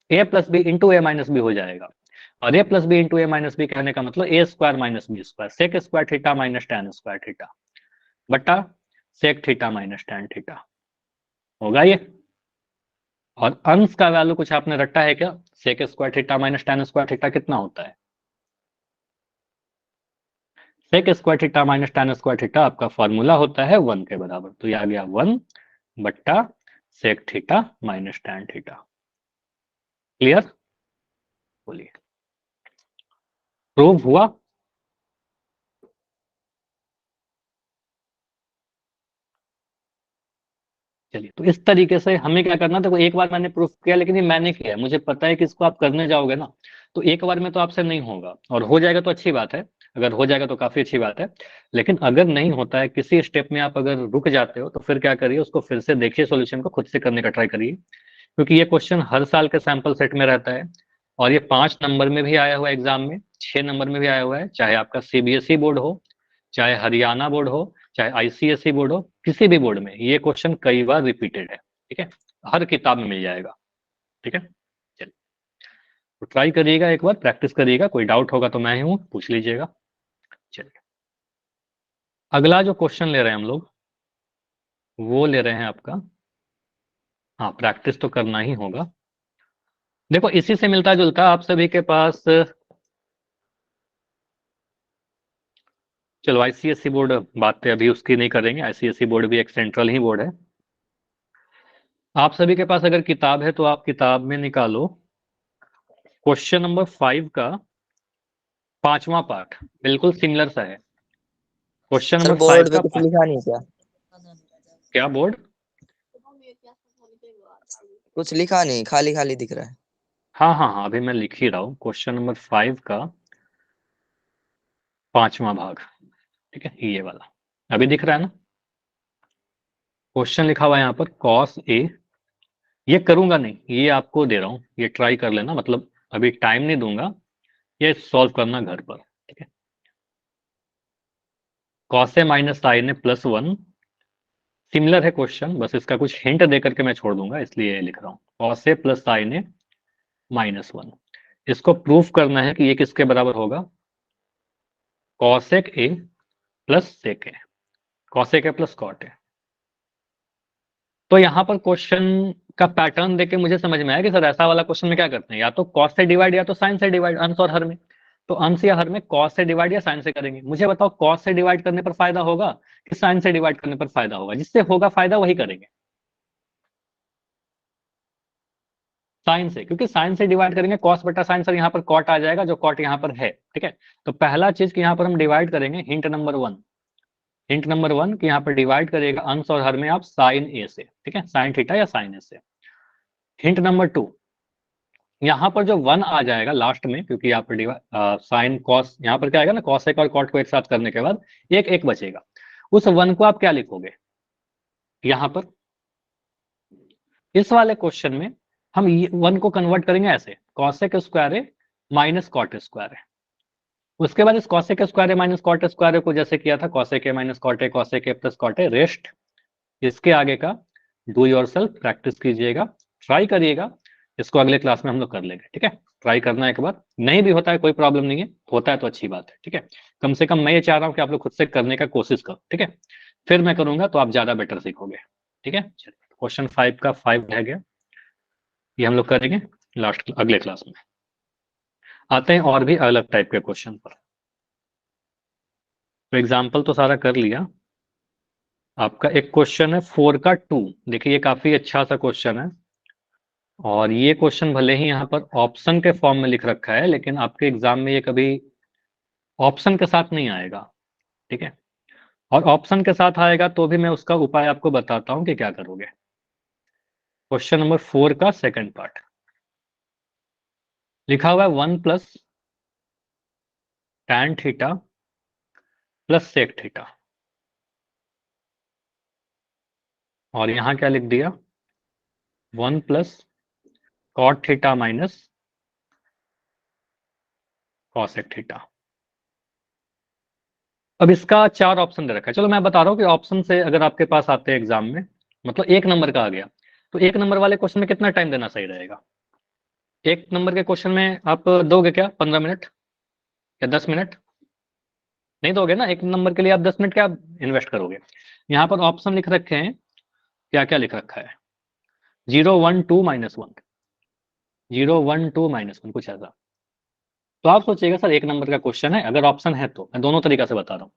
A plus B into A minus B हो जाएगा। और A plus B into A minus B कहने का मतलब A square minus B square, sec square theta minus tan square theta बटा sec theta minus tan theta होगा ये। और अंश का वैल्यू कुछ आपने रटा है क्या? Sec square theta minus tan square theta कितना होता है? Sec square theta minus tan square theta आपका फॉर्मूला होता है 1 के बराबर, तो ये आ गया 1 बट्टा sec theta minus tan theta. Clear? बोलिए, प्रूव हुआ? चलिए, तो इस तरीके से हमें क्या करना, देखो एक बार मैंने प्रूफ किया, लेकिन ये मैंने किया, मुझे पता है कि इसको आप करने जाओगे ना तो एक बार में तो आपसे नहीं होगा, और हो जाएगा तो अच्छी बात है, अगर हो जाएगा तो काफी अच्छी बात है। लेकिन अगर नहीं होता है, किसी स्टेप में आप अगर रुक जाते हो, तो फिर क्या करिए, उसको फिर से देखिए, सॉल्यूशन को खुद से करने का ट्राई करिए, क्योंकि ये क्वेश्चन हर साल के सैंपल सेट में रहता है, और ये 5 नंबर में भी आया हुआ है एग्जाम में, 6 नंबर में भी आया हुआ है, चाहे आपका सीबीएसई बोर्ड हो, चाहे हरियाणा बोर्ड हो, चाहे आईसीएसई बोर्ड हो, किसी भी बोर्ड में ये क्वेश्चन कई बार रिपीटेड है। ठीक है, हर किताब में मिल जाएगा। ठीक है, चलिए, तो ट्राई करिएगा, एक बार प्रैक्टिस करिएगा, कोई डाउट होगा तो मैं ही हूँ, पूछ लीजिएगा। चलिए, अगला जो क्वेश्चन ले रहे हैं हम लोग, वो ले रहे हैं आपका, हाँ प्रैक्टिस तो करना ही होगा। देखो इसी से मिलता जुलता आप सभी के पास, चलो आईसीएसई बोर्ड बात पे अभी उसकी नहीं करेंगे, आईसीएसई बोर्ड भी एक सेंट्रल ही बोर्ड है। आप सभी के पास अगर किताब है तो आप किताब में निकालो क्वेश्चन नंबर 5 का 5वां पार्ट, बिल्कुल सिमिलर सा है। क्वेश्चन
सर
नंबर 5
बोर्ड पे
का
कुछ लिखा नहीं क्या?
क्या बोर्ड?
कुछ लिखा नहीं, खाली खाली दिख रहा है।
हाँ हाँ हाँ, अभी मैं लिख ही रहा हूँ। क्वेश्चन नंबर 5 का 5वां भाग, ठीक है, ये वाला अभी दिख रहा है ना। क्वेश्चन लिखा हुआ है यहाँ पर cos A। ये करूंगा नहीं, ये आपको दे रहा हूँ, ये ट्राई कर लेना, मतलब अभी टाइम नहीं दूंगा, ये सॉल्व करना घर पर, ठीक है। cos A minus sine A plus 1, similar है क्वेश्चन, बस इसका कुछ हिंट दे करके मैं छोड़ दूंगा, इसलिए लिख रहा हूँ cos A plus sign A minus 1। इसको प्रूफ करना है कि ये किसके बराबर होगा, cosec A plus sec A, cosec A plus cot A। तो यहाँ पर क्वेश्चन का पैटर्न देख के मुझे समझ में आया कि सर ऐसा वाला क्वेश्चन में क्या करते हैं, या तो cos से डिवाइड या तो sin से डिवाइड, अंश और हर में। तो अंश या हर में cos से डिवाइड या sin से करेंगे। मुझे बताओ cos से डिवाइड करने पर फायदा होगा कि sin से डिवाइड करने पर फायदा होगा? जिससे होगा फायदा वही करेंगे, साइन से, क्योंकि साइन से डिवाइड करेंगे cos बटा साइन, सर यहाँ पर cot आ जाएगा, जो cot यहाँ पर है, ठीक है। तो पहला चीज कि यहाँ पर हम डिवाइड करेंगे, हिंट नंबर 1, हिंट नंबर 1 कि यहाँ पर डिवाइड करेगा अंश और हर में आप साइन ए से, ठीक है, साइन थीटा या साइन ए से। हिंट नंबर 2, यहाँ पर जो 1 आ जाएगा लास्ट में, क्योंकि यहाँ पर साइन कॉस, यहाँ पर क्या आएगा ना, कॉसेक और कॉट को एक साथ करने के बाद एक एक बचेगा, उस 1 को आप क्या लिखोगे यहाँ पर। इस वाले क्वेश्चन में हम 1 को कन्वर्ट करेंगे ऐसे, cosec square A minus cot square A. उसके बाद इस cosec square A minus cot square A को जैसे किया था, cosec A minus cot A, cosec A plus cot A, rest. इसके आगे का डू योरसेल्फ, प्रैक्टिस कीजिएगा, ट्राई करिएगा, इसको अगले क्लास में हम लोग कर लेंगे, ठीक है। ट्राई करना एक बार, नहीं भी होता है कोई प्रॉब्लम नहीं है, होता है तो अच्छी बात है, ठीक है। कम से कम मैं ये चाह रहा हूँ कि आप लोग खुद से करने का कोशिश करो, ठीक है। फिर मैं करूंगा तो आप ज्यादा बेटर सीखोगे, ठीक है। क्वेश्चन 5 का 5 रह गया, ये हम लोग करेंगे लास्ट अगले क्लास में। आते हैं और भी अलग टाइप के क्वेश्चन पर। तो एग्जाम्पल तो सारा कर लिया। आपका एक क्वेश्चन है 4 का 2, देखिए ये काफी अच्छा सा क्वेश्चन है, और ये क्वेश्चन भले ही यहाँ पर ऑप्शन के फॉर्म में लिख रखा है, लेकिन आपके एग्जाम में ये कभी ऑप्शन के साथ नहीं आएगा, ठीक है। और ऑप्शन के साथ आएगा तो भी मैं उसका उपाय आपको बताता हूं कि क्या करोगे। क्वेश्चन नंबर 4 का सेकंड पार्ट लिखा हुआ है 1 plus tan theta plus sec theta, और यहां क्या लिख दिया, 1 plus cot theta minus cosec theta. अब इसका 4 ऑप्शन दे रखा है, चलो मैं बता रहा हूँ कि ऑप्शन से अगर आपके पास आते हैं एग्जाम में, मतलब 1 नंबर का आ गया, तो 1 नंबर वाले क्वेश्चन में कितना टाइम देना सही रहेगा। 1 नंबर के क्वेश्चन में आप दोगे क्या 15 मिनट या 10 मिनट? नहीं दोगे ना, 1 नंबर के लिए आप 10 मिनट क्या इन्वेस्ट करोगे। यहाँ पर ऑप्शन लिख रखे हैं, क्या क्या लिख रखा है, 0 1 2 -1, 0 1 2 -1, कुछ ऐसा। तो आप सोचिएगा सर 1 नंबर का क्वेश्चन है, अगर ऑप्शन है तो, मैं दोनों तरीका से बता रहा हूँ,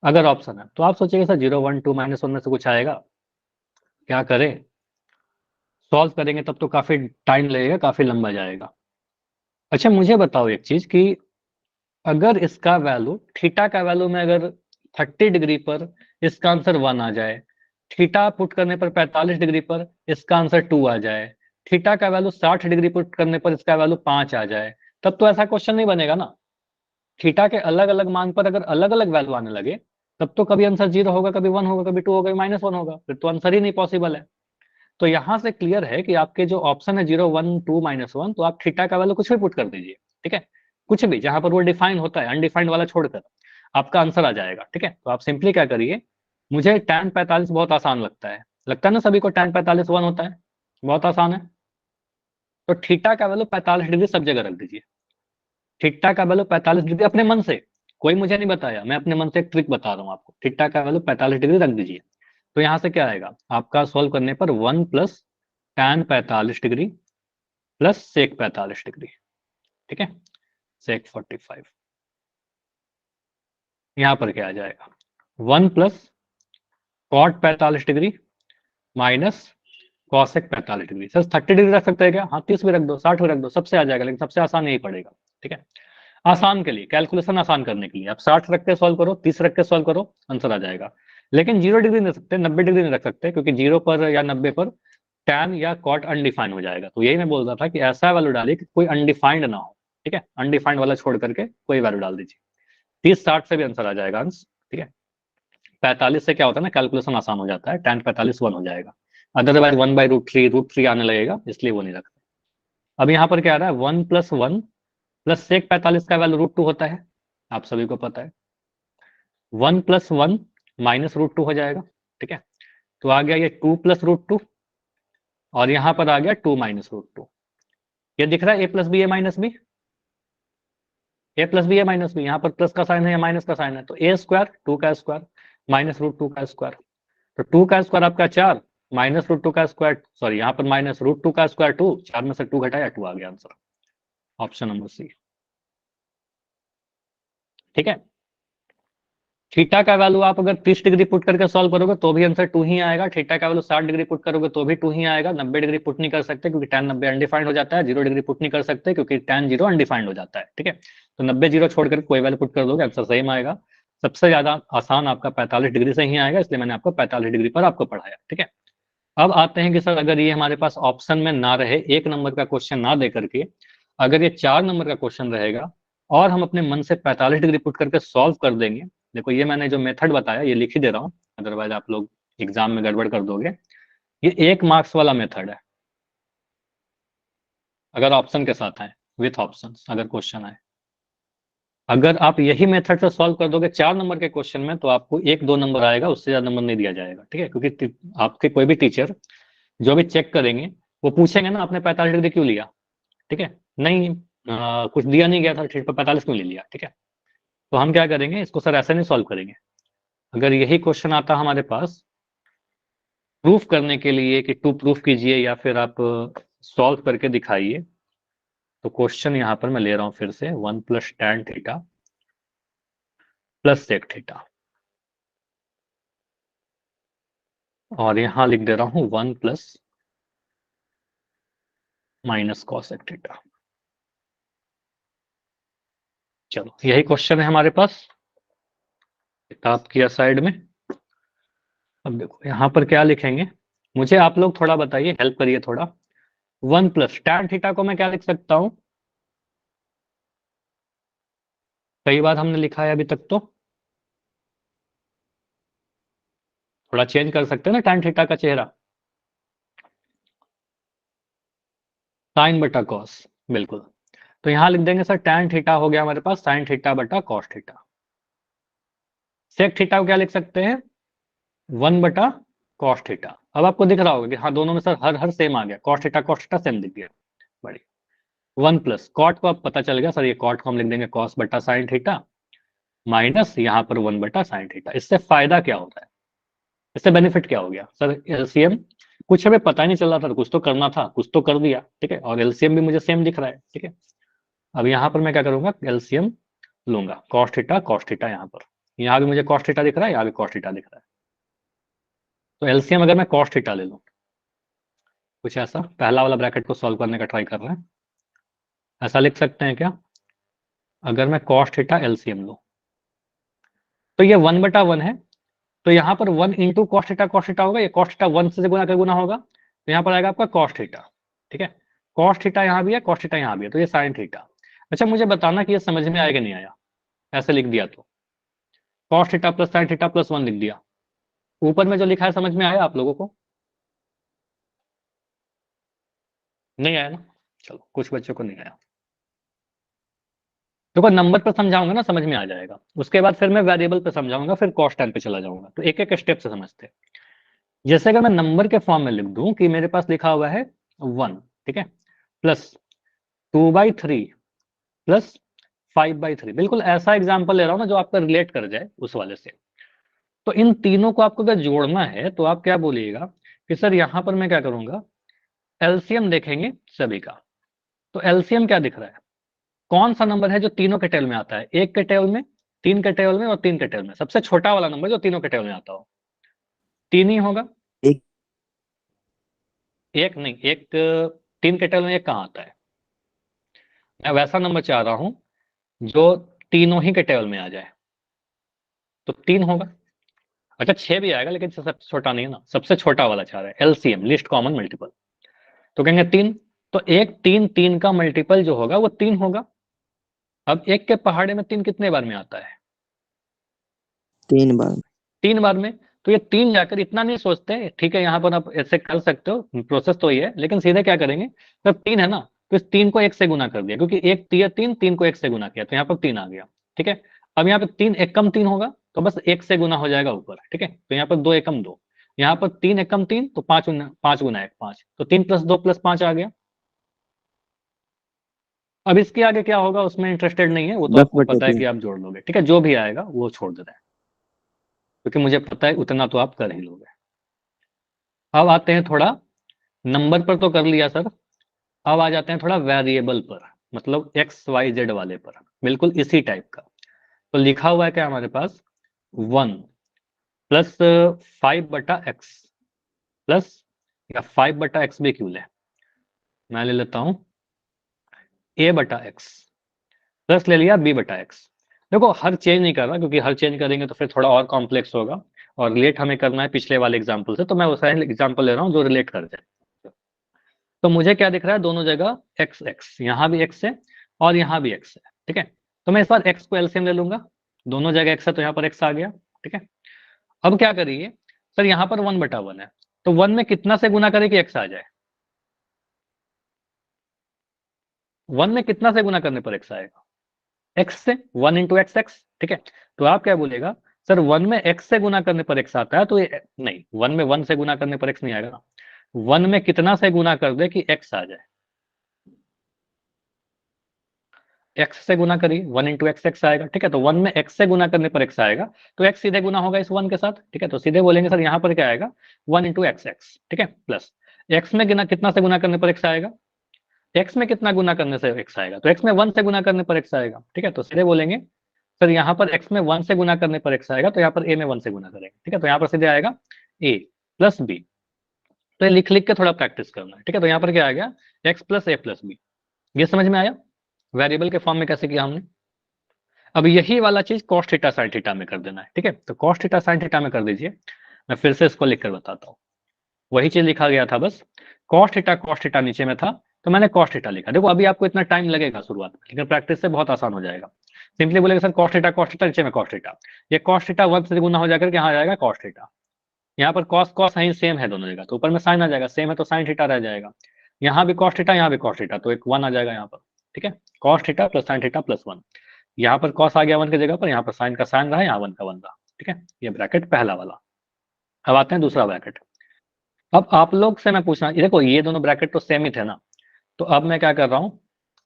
अगर ऑप्शन है तो आप सोचिएगा सर 0 1 2 -1 में से कुछ आएगा, क्या करें, सॉल्व करेंगे तब तो काफी टाइम लगेगा, काफी लंबा जाएगा। अच्छा मुझे बताओ एक चीज कि अगर इसका वैल्यू, थीटा का वैल्यू में अगर 30 डिग्री पर इसका आंसर 1 आ जाए, थीटा पुट करने पर 45 डिग्री पर इसका आंसर 2 आ जाए, थीटा का वैल्यू 60 डिग्री पुट करने पर इसका वैल्यू 5 आ जाए, तब तो ऐसा क्वेश्चन नहीं बनेगा ना। थीटा के अलग अलग मान पर अगर अलग अलग वैल्यू आने लगे, तब तो कभी आंसर 0 होगा, कभी 1 होगा, कभी 2 होगा, कभी -1 होगा, फिर तो आंसर ही नहीं पॉसिबल है। तो यहां से क्लियर है कि आपके जो ऑप्शन है 0 1 2 -1, तो आप थीटा का वैल्यू कुछ भी पुट कर दीजिए, ठीक है, कुछ भी जहां पर वो डिफाइन होता है, अनडिफाइंड वाला छोड़कर आपका आंसर आ जाएगा, ठीक है। तो आप सिंपली क्या करिए, मुझे tan 45 बहुत आसान लगता है ना सभी को, tan 45 1 होता है, बहुत आसान है। तो थीटा का वैल्यू 45 डिग्री सब जगह रख दीजिए, थीटा का वैल्यू 45 डिग्री अपने मन से, कोई मुझे नहीं बताया, मैं अपने मन से एक ट्रिक बता रहा हूँ आपको, थीटा का वैल्यू 45 डिग्री रख दीजिए। तो यहां से क्या आएगा आपका, सॉल्व करने पर 1 plus tan 45 degree plus sec 45 degree, ठीक है, सेक 45। यहां पर क्या आ जाएगा, 1 plus cot 45 degree minus cosec 45 degree. Sir 30 degree रख सकते हैं क्या? हाँ 30 भी रख दो, 60 भी रख दो, सबसे आ जाएगा, लेकिन सबसे आसान यही पड़ेगा। ठीक है, आसान के लिए, कैलकुलेशन आसान करने के लिए आप 60 रख के सॉल्व करो, 30 रख के सॉल्व करो, आंसर आ जाएगा। लेकिन 0 डिग्री नहीं रख सकते, 90 डिग्री नहीं रख सकते, क्योंकि 0 पर या 90 पर टैन या कॉट अनडिफाइंड हो जाएगा। तो यही मैं बोल रहा था कि ऐसा वैल्यू डालिए कि कोई अनडिफाइंड ना हो। ठीक है, अनडिफाइंड वाला छोड़ करके कोई वैल्यू डाल दीजिए। 30-60 से भी आंसर आ जाएगा आंसर। ठीक है, 45 से क्या होता है ना, कैलकुलेशन आसान हो जाता है, tan 45 1 हो जाएगा। अदरवाइज 1/√3 आने लगेगा, इसलिए वो नहीं रखते। अब यहाँ पर क्या आ रहा है, 1 + 1 प्लस सेक 45 का वैल्यू √2 होता है, आप सभी को पता है। 1 + 1 -√2 हो जाएगा। ठीक है, तो आ गया ये 2 + √2, और यहाँ पर आ गया 2 - √2। ये दिख रहा है a + b a - b, a + b a - b, यहाँ पर प्लस का साइन है या माइनस का साइन है, तो a² 2 का स्क्वायर -√2 का स्क्वायर, तो 2 का स्क्वायर आपका 4, -√2 का स्क्वायर, सॉरी यहाँ पर -√2 का स्क्वायर 2, 4 में से 2 घटाया 2 आ गया आंसर, ऑप्शन नंबर सी। ठीक है, थीटा का वैल्यू आप अगर 30 डिग्री पुट करके सॉल्व करोगे तो भी आंसर 2 ही आएगा। थीटा का वैल्यू 60 डिग्री पुट करोगे तो भी 2 ही आएगा। 90 डिग्री पुट नहीं कर सकते क्योंकि tan 90 अनडिफाइंड हो जाता है। 0 डिग्री पुट नहीं कर सकते क्योंकि tan 0 अनडिफाइंड हो जाता है। ठीक है, तो 90 0 छोड़ कर कोई वैल्यू पुट कर दोगे आंसर सही में आएगा। सबसे ज्यादा आसान आपका 45 डिग्री से ही आएगा, इसलिए मैंने आपको 45 डिग्री पर आपको पढ़ाया। ठीक है, अब आते हैं कि सर अगर ये हमारे पास ऑप्शन में ना रहे, 1 नंबर का क्वेश्चन ना दे करके अगर ये 4 नंबर का क्वेश्चन रहेगा और हम अपने मन से 45 डिग्री पुट करके सॉल्व कर देंगे। देखो ये मैंने जो मेथड बताया ये लिख ही दे रहा हूँ, अदरवाइज आप लोग एग्जाम में गड़बड़ कर दोगे। ये 1 मार्क्स वाला मेथड है, अगर ऑप्शन के साथ आए, विथ ऑप्शन अगर क्वेश्चन आए। अगर आप यही मेथड से सॉल्व कर दोगे 4 नंबर के क्वेश्चन में तो आपको 1-2 नंबर आएगा, उससे ज्यादा नंबर नहीं दिया जाएगा। ठीक है, क्योंकि आपके कोई भी टीचर जो भी चेक करेंगे वो पूछेंगे ना आपने 45 डिग्री क्यों लिया। ठीक है, नहीं कुछ दिया नहीं गया था, ठीक है 45 क्यों ले लिया। ठीक है, तो हम क्या करेंगे, इसको सर ऐसे नहीं सॉल्व करेंगे। अगर यही क्वेश्चन आता हमारे पास प्रूफ करने के लिए कि टू प्रूफ कीजिए या फिर आप सॉल्व करके दिखाइए, तो क्वेश्चन यहां पर मैं ले रहा हूं फिर से 1 + tan theta plus sec theta, और यहां लिख दे रहा हूं 1 + cosec थीटा। चलो यही क्वेश्चन है हमारे पास, किताब किया साइड में। अब देखो यहाँ पर क्या लिखेंगे, मुझे आप लोग थोड़ा बताइए, हेल्प करिए थोड़ा। 1 + tan थीटा को मैं क्या लिख सकता हूं, कई बार हमने लिखा है अभी तक, तो थोड़ा चेंज कर सकते हैं ना tan थीटा का चेहरा, साइन बटा कॉस, बिल्कुल। तो यहां लिख देंगे सर tan थीटा हो गया हमारे पास sin थीटा बटा कॉस थीटा। सेक थीटा को क्या लिख सकते हैं, 1 बटा कॉस थीटा। अब आपको दिख रहा होगा कि हाँ दोनों में सर हर हर सेम आ गया, कॉस थीटा सेम दिख गया, बड़ी। 1 + कॉट को अब पता चल गया सर, ये कॉट को हम लिख देंगे कॉस बटा साइन थीटा माइनस यहाँ पर 1 बटा साइन थीटा। इससे फायदा क्या होता है, इससे बेनिफिट क्या हो गया सर, एलसीएम कुछ हमें पता ही नहीं चल रहा था, कुछ तो करना था, कुछ तो कर दिया। ठीक है, और एलसीएम भी मुझे सेम दिख रहा है। ठीक है, अब यहाँ पर मैं क्या करूंगा, एलसीएम लूंगा, कॉस थीटा यहाँ पर, यहाँ भी मुझे कॉस थीटा दिख रहा है, यहाँ भी कॉस थीटा दिख रहा है, तो एलसीएम अगर मैं कॉस थीटा ले लूँ, कुछ ऐसा पहला वाला ब्रैकेट को सॉल्व करने का ट्राई कर रहे हैं, ऐसा लिख सकते हैं क्या, अगर मैं कॉस थीटा एलसीएम लूँ तो ये 1 बटा 1 है, तो यहाँ पर 1 इंटू कॉस थीटा होगा, ये कॉस थीटा 1 से गुना कर गुना होगा, तो यहाँ पर आएगा आपका कॉस थीटा। ठीक है, कॉस थीटा यहाँ भी है, कॉस थीटा यहाँ भी है, तो ये साइन थीटा। अच्छा मुझे बताना कि ये समझ में आया कि नहीं आया, ऐसे लिख दिया तो cos theta plus sign theta plus 1 लिख दिया, ऊपर में जो लिखा है समझ में आया आप लोगों को, नहीं आया ना, चलो कुछ बच्चों को नहीं आया। देखो नंबर पर समझाऊंगा ना समझ में आ जाएगा, उसके बाद फिर मैं वेरिएबल पे समझाऊंगा, फिर कॉस्ट टाइम पे चला जाऊंगा, तो एक एक स्टेप से समझते हैं। जैसे अगर मैं नंबर के फॉर्म में लिख दूं कि मेरे पास लिखा हुआ है 1, ठीक है, प्लस 2/3 प्लस 5/3, बिल्कुल ऐसा एग्जाम्पल ले रहा हूं ना जो आपका रिलेट कर जाए उस वाले से। तो इन तीनों को आपको अगर जोड़ना है तो आप क्या बोलिएगा कि सर यहां पर मैं क्या करूंगा, एलसीएम देखेंगे सभी का। तो एलसीएम क्या दिख रहा है, कौन सा नंबर है जो तीनों के टेबल में आता है, एक के टेबल में, तीन के टेबल में और तीन के टेबल में, सबसे छोटा वाला नंबर जो तीनों के टेबल में आता हो, 3 ही होगा।
एक
एक नहीं, एक 3 के टेबल में एक कहाँ आता है? मैं वैसा नंबर चाह रहा हूं जो तीनों ही के टेबल में आ जाए। तो 3 होगा। अच्छा 6 भी आएगा, लेकिन सबसे छोटा नहीं है ना, सबसे छोटा वाला चाह रहा है, एलसीएम, लिस्ट कॉमन मल्टीपल। तो कहेंगे 3। तो एक 3 का मल्टीपल जो होगा वो 3 होगा। अब एक के पहाड़े में 3 कितने बार में आता है?
3 बार।
3 बार में। तो ये 3 जाकर इतना नहीं सोचते, ठीक है, यहाँ पर आप ऐसे कर सकते हो, प्रोसेस तो ये है, लेकिन सीधे क्या करेंगे, जब 3 है ना, तो इस 3 को 1 से गुना कर दिया, क्योंकि एक तीन 3 को 1 से गुना किया, तो यहाँ पर 3 आ गया। ठीक है। अब यहाँ पे 3 एकम 3 होगा, तो बस 1 से गुना हो जाएगा ऊपर। ठीक है, तो यहाँ पर 2 एकम 2, यहाँ पर 3 एकम 3, तो 5 गुना 1 5, तो 3 + 2 + 5 आ गया। अब इसके आगे क्या होगा उसमें इंटरेस्टेड नहीं है, वो तो
10
आपको
बटे
पता है
3।
कि आप जोड़ लोगे। ठीक है, जो भी आएगा वो छोड़ देना है, क्योंकि मुझे पता है उतना तो आप कर ही लोगे। अब आते हैं थोड़ा, नंबर पर तो कर लिया सर, अब आ जाते हैं थोड़ा वेरिएबल पर, मतलब एक्स वाई जेड वाले पर, बिल्कुल इसी टाइप का। तो लिखा हुआ है क्या हमारे पास, 1 प्लस 5/x प्लस, या 5/x भी क्यों ले, मैं ले लेता हूं a/x प्लस ले लिया b/x। देखो हर चेंज नहीं कर रहा, क्योंकि हर चेंज करेंगे तो फिर थोड़ा और कॉम्प्लेक्स होगा, और रिलेट हमें करना है पिछले वाले एग्जाम्पल से, तो मैं वैसा एग्जाम्पल ले रहा हूँ जो रिलेट कर जाए। तो मुझे क्या दिख रहा है, दोनों जगह एक्स एक्स, यहाँ भी एक्स है और यहाँ भी एक्स है। ठीक है, तो मैं इस बार एक्स को एलसीएम ले लूंगा, दोनों जगह एक्स है तो यहाँ पर एक्स आ गया। ठीक है, अब क्या करिए सर, यहाँ पर 1/1 है, तो 1 में कितना से गुना करें कि एक्स आ जाए? 1 में कितना से गुना करने पर एक्स आएगा? एक्स से, 1 × एक्स एक्स। ठीक है, तो आप क्या बोलेगा, सर 1 में एक्स से गुना करने पर एक्स आता है, तो ये नहीं, 1 में 1 से गुना करने पर एक्स नहीं आएगा, 1 में कितना से गुना कर दे कि एक्स आ जाए? एक्स से गुना करिए, 1 × एक्स एक्स आएगा। ठीक है, तो 1 में एक्स से गुना करने पर एक्स आएगा, तो एक्स सीधे गुना होगा इस 1 के साथ। ठीक है, तो सीधे बोलेंगे सर यहाँ पर क्या आएगा, 1 × एक्स एक्स। ठीक है, प्लस एक्स में कितना से गुना करने पर एक्स आएगा, एक्स में कितना गुना करने से एक्स आएगा, तो एक्स में 1 से गुना करने पर एक्स आएगा। ठीक है, तो सीधे बोलेंगे सर यहाँ पर एक्स में 1 से गुना करने पर एक्स आएगा, तो यहाँ पर ए में 1 से गुना करेंगे। ठीक है, तो यहाँ पर सीधे आएगा a + b। तो ये लिख लिख के थोड़ा प्रैक्टिस करना है। ठीक है, तो यहाँ पर क्या आ गया, x + a + b। ये समझ में आया वेरिएबल के फॉर्म में कैसे किया हमने। अब यही वाला चीज cos थीटा sin थीटा में कर देना है। ठीक है, तो cos थीटा sin थीटा में कर दीजिए, मैं फिर से इसको लिख कर बताता हूँ। वही चीज लिखा गया था, बस cos थीटा नीचे में था, तो मैंने cos थीटा लिखा। देखो अभी आपको इतना टाइम लगेगा शुरुआत में, लेकिन प्रैक्टिस से बहुत आसान हो जाएगा। सिंपली बोलेगा सर cos थीटा नीचे में cos थीटा, ये cos थीटा 1 से गुना हो जाकर के यहाँ आ जाएगा cos थीटा। यहाँ पर cos cos sin सेम है दोनों जगह, तो ऊपर में sin आ जाएगा, सेम है तो sin थीटा रह जाएगा। यहाँ भी cos थीटा, यहाँ भी cos थीटा, तो एक 1 आ जाएगा यहाँ पर। ठीक है, cos थीटा + sin थीटा + 1, यहाँ पर cos आ गया 1 की जगह पर, यहाँ पर sin का sin रहा, यहाँ 1 का 1 रहा। ठीक है, ये ब्रैकेट पहला वाला। अब आते हैं दूसरा ब्रैकेट। अब आप लोग से मैं पूछना, ये देखो ये दोनों ब्रैकेट तो सेम ही थे ना, तो अब मैं क्या कर रहा हूँ,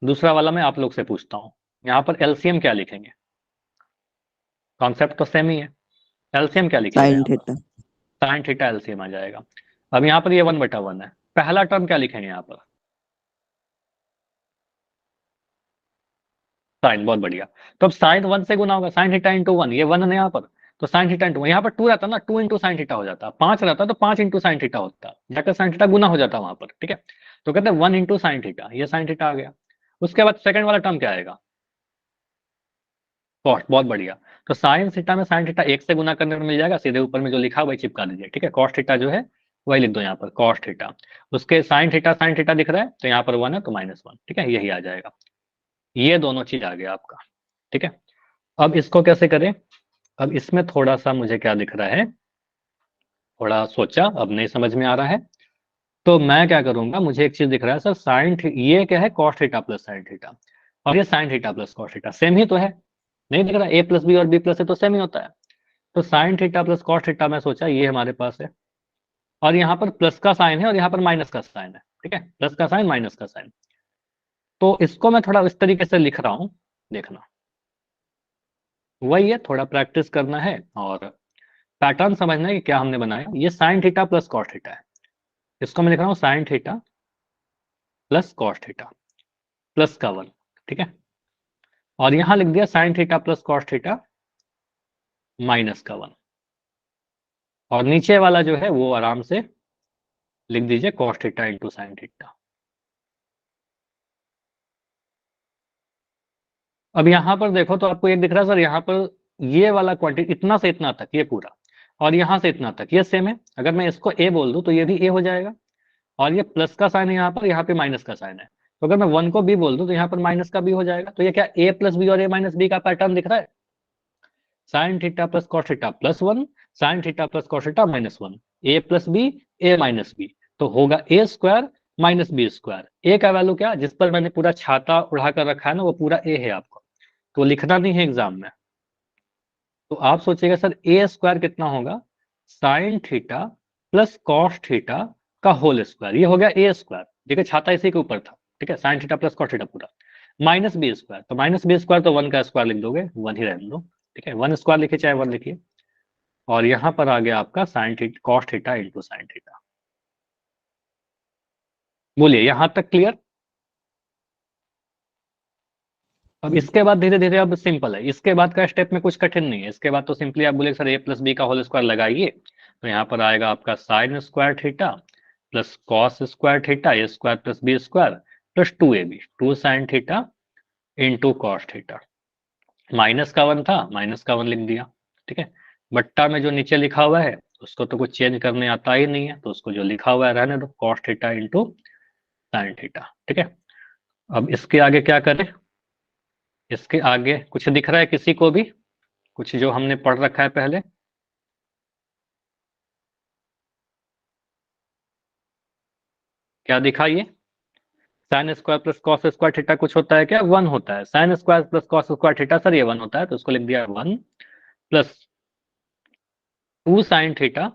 दूसरा वाला मैं आप लोग से पूछता हूँ, यहाँ पर एलसीएम क्या लिखेंगे? कॉन्सेप्ट तो सेम ही है, एलसीएम क्या लिखिएगा
sin
यहाँ पर?
थीटा।
sin थीटा एलसीएम आ जाएगा। अब यहाँ पर ये 1/1 है, पहला टर्म क्या लिखेंगे यहाँ पर? साइन, बहुत बढ़िया। तो अब साइन 1 से गुना होगा, sin थीटा × 1, ये 1 है यहाँ पर, तो sin थीटा × 1, यहाँ पर 2 रहता ना, 2 × sin थीटा हो जाता, 5 रहता तो 5 × sin थीटा होता, जाकर sin थीटा गुना हो जाता वहां पर। ठीक है, तो कहते हैं 1 × sin थीटा, ये sin थीटा आ गया। उसके बाद सेकंड वाला टर्म क्या आएगा, कॉस्ट, बहुत बढ़िया। तो साइन थीटा में sin थीटा 1 से गुना करने पर मिल जाएगा, सीधे ऊपर में जो लिखा वही चिपका दीजिए। ठीक है, cos थीटा जो है वही लिख दो यहाँ पर cos थीटा, उसके sin थीटा दिख रहा है, तो यहाँ पर 1 है तो -1। ठीक है, यही आ जाएगा, ये दोनों चीज आ गया आपका। ठीक है, अब इसको कैसे करें, अब इसमें थोड़ा सा मुझे क्या दिख रहा है, थोड़ा सोचा, अब नहीं समझ में आ रहा है, तो मैं क्या करूंगा, मुझे एक चीज दिख रहा है सर, ये क्या है, cos थीटा + sin थीटा, और ये sin theta + cos theta, same ही तो है, नहीं दिख रहा, a + b और b + a तो सेम ही होता है। तो sin थीटा + cos थीटा मैं सोचा ये हमारे पास है, और यहाँ पर प्लस का साइन है और यहाँ पर माइनस का साइन है। ठीक है, प्लस का साइन माइनस का साइन, तो इसको मैं थोड़ा इस तरीके से लिख रहा हूं, देखना वही है, थोड़ा प्रैक्टिस करना है और पैटर्न समझना है कि क्या हमने बनाया। ये sin थीटा + cos थीटा है, इसको मैं लिख रहा हूँ sin theta + cos theta plus का 1। ठीक है, और यहां लिख दिया sin theta + cos theta minus का 1, और नीचे वाला जो है वो आराम से लिख दीजिए cos theta into sine theta. अब यहाँ पर देखो तो आपको एक दिख रहा है सर, यहाँ पर ये वाला क्वांटिटी इतना से इतना तक ये पूरा, और यहाँ से इतना तक ये सेम है। अगर मैं इसको ए बोल दूं तो ये भी ए हो जाएगा, और ये प्लस का साइन है यहाँ पे माइनस का साइन है। तो अगर मैं 1 को बी बोल दूं तो यहाँ पर माइनस का बी हो जाएगा। तो ये क्या ए प्लस बी और ए माइनस बी का पैटर्न दिख रहा है, sign theta plus cos theta plus 1, sign theta plus cos theta minus 1, ए प्लस बी ए माइनस बी, तो होगा ए स्क्वायर माइनस बी स्क्वायर। ए का वैल्यू क्या, जिस पर मैंने पूरा छाता उड़ा कर रखा है ना, वो पूरा ए है आपको, तो लिखना नहीं है एग्जाम में। तो आप सोचिएगा सर ए स्क्वायर कितना होगा, sign theta plus cos theta का होल स्क्वायर, ये हो गया ए स्क्वायर। देखिए छाता इसी के ऊपर था, ठीक है, sign theta plus cos theta पूरा, माइनस बी स्क्वायर, तो माइनस बी स्क्वायर तो 1 का स्क्वायर लिख दोगे, 1 ही रहने दो, ठीक है, 1 स्क्वायर लिखिए चाहे 1 लिखिए। और यहां पर आ गया आपका sine theta cos theta into sine theta. बोलिए यहां तक क्लियर। अब इसके बाद धीरे धीरे अब सिंपल है, इसके बाद का स्टेप में कुछ कठिन नहीं है। इसके बाद तो सिंपली आप बोले सर ए प्लस बी का होल स्क्वायर लगाइए, तो यहाँ पर आएगा आपका sine square theta plus cos square theta A square plus B square plus 2ab 2 sine theta into cos theta. Minus का 1 था, माइनस का 1 लिख दिया, ठीक है। बट्टा में जो नीचे लिखा हुआ है उसको तो कुछ चेंज करने आता ही नहीं है, तो उसको जो लिखा हुआ है रहने दो, cos theta into sine theta, ठीक है। अब इसके आगे क्या करें, इसके आगे कुछ दिख रहा है किसी को भी, कुछ जो हमने पढ़ रखा है पहले। क्या दिखा ये, sign square plus cos square theta कुछ होता है क्या, 1 होता है। Sign square plus cos square theta sir ये 1 होता है, तो उसको लिख दिया 1 plus 2 sine theta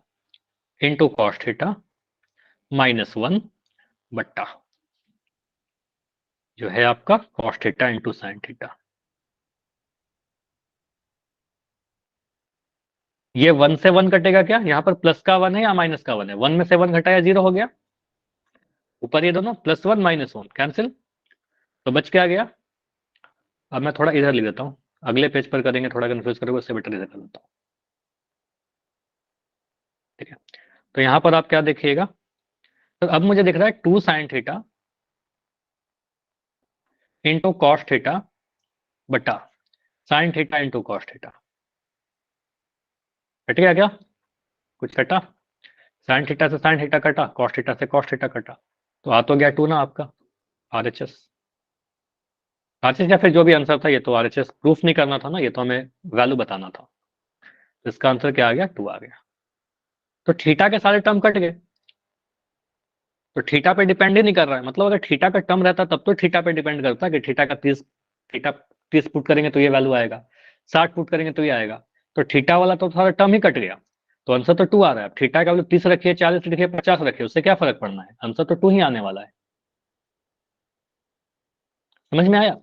into cos theta minus 1 बट्टा जो है आपका cos theta into sine theta. ये 1 से 1 कटेगा क्या, यहाँ पर प्लस का 1 है या माइनस का 1 है, 1 में से 1 घटाया 0 हो गया, ऊपर ये दोनों प्लस 1 माइनस 1 कैंसिल, तो बच क्या गया। अब मैं थोड़ा इधर लिख देता हूँ, अगले पेज पर करेंगे, थोड़ा कंफ्यूज करोगे, उससे बेटर इधर कर देता हूँ, ठीक है। तो यहाँ पर आप क्या देखिएगा, तो अब मुझे दिख रहा है 2 sine theta into cos theta बटा sine theta into cos theta. Cut गया क्या, कुछ कटा, साइन थीटा से साइन थीटा कटा, कॉस थीटा से कॉस थीटा कटा, तो आ तो गया 2 ना आपका आरएचएस। आरएचएस या फिर जो भी आंसर था, ये तो आरएचएस प्रूफ नहीं करना था ना, ये तो हमें वैल्यू बताना था। तो इसका आंसर क्या आ गया, 2 आ गया। तो थीटा के सारे टर्म कट गए, तो थीटा पे डिपेंड ही नहीं कर रहा है। मतलब अगर थीटा का टर्म रहता तब तो थीटा पे डिपेंड करता कि थीटा का 30, थीटा 30 पुट करेंगे तो ये वैल्यू आएगा, 60 पुट करेंगे तो ये आएगा। तो थीटा वाला तो सारा टर्म ही कट गया, तो आंसर तो 2 आ रहा है। थीटा का वैल्यू 30 रखिए, 40 रखिए, 50 रखिए, उससे क्या फर्क पड़ना है, आंसर तो 2 ही आने वाला है। समझ में आया।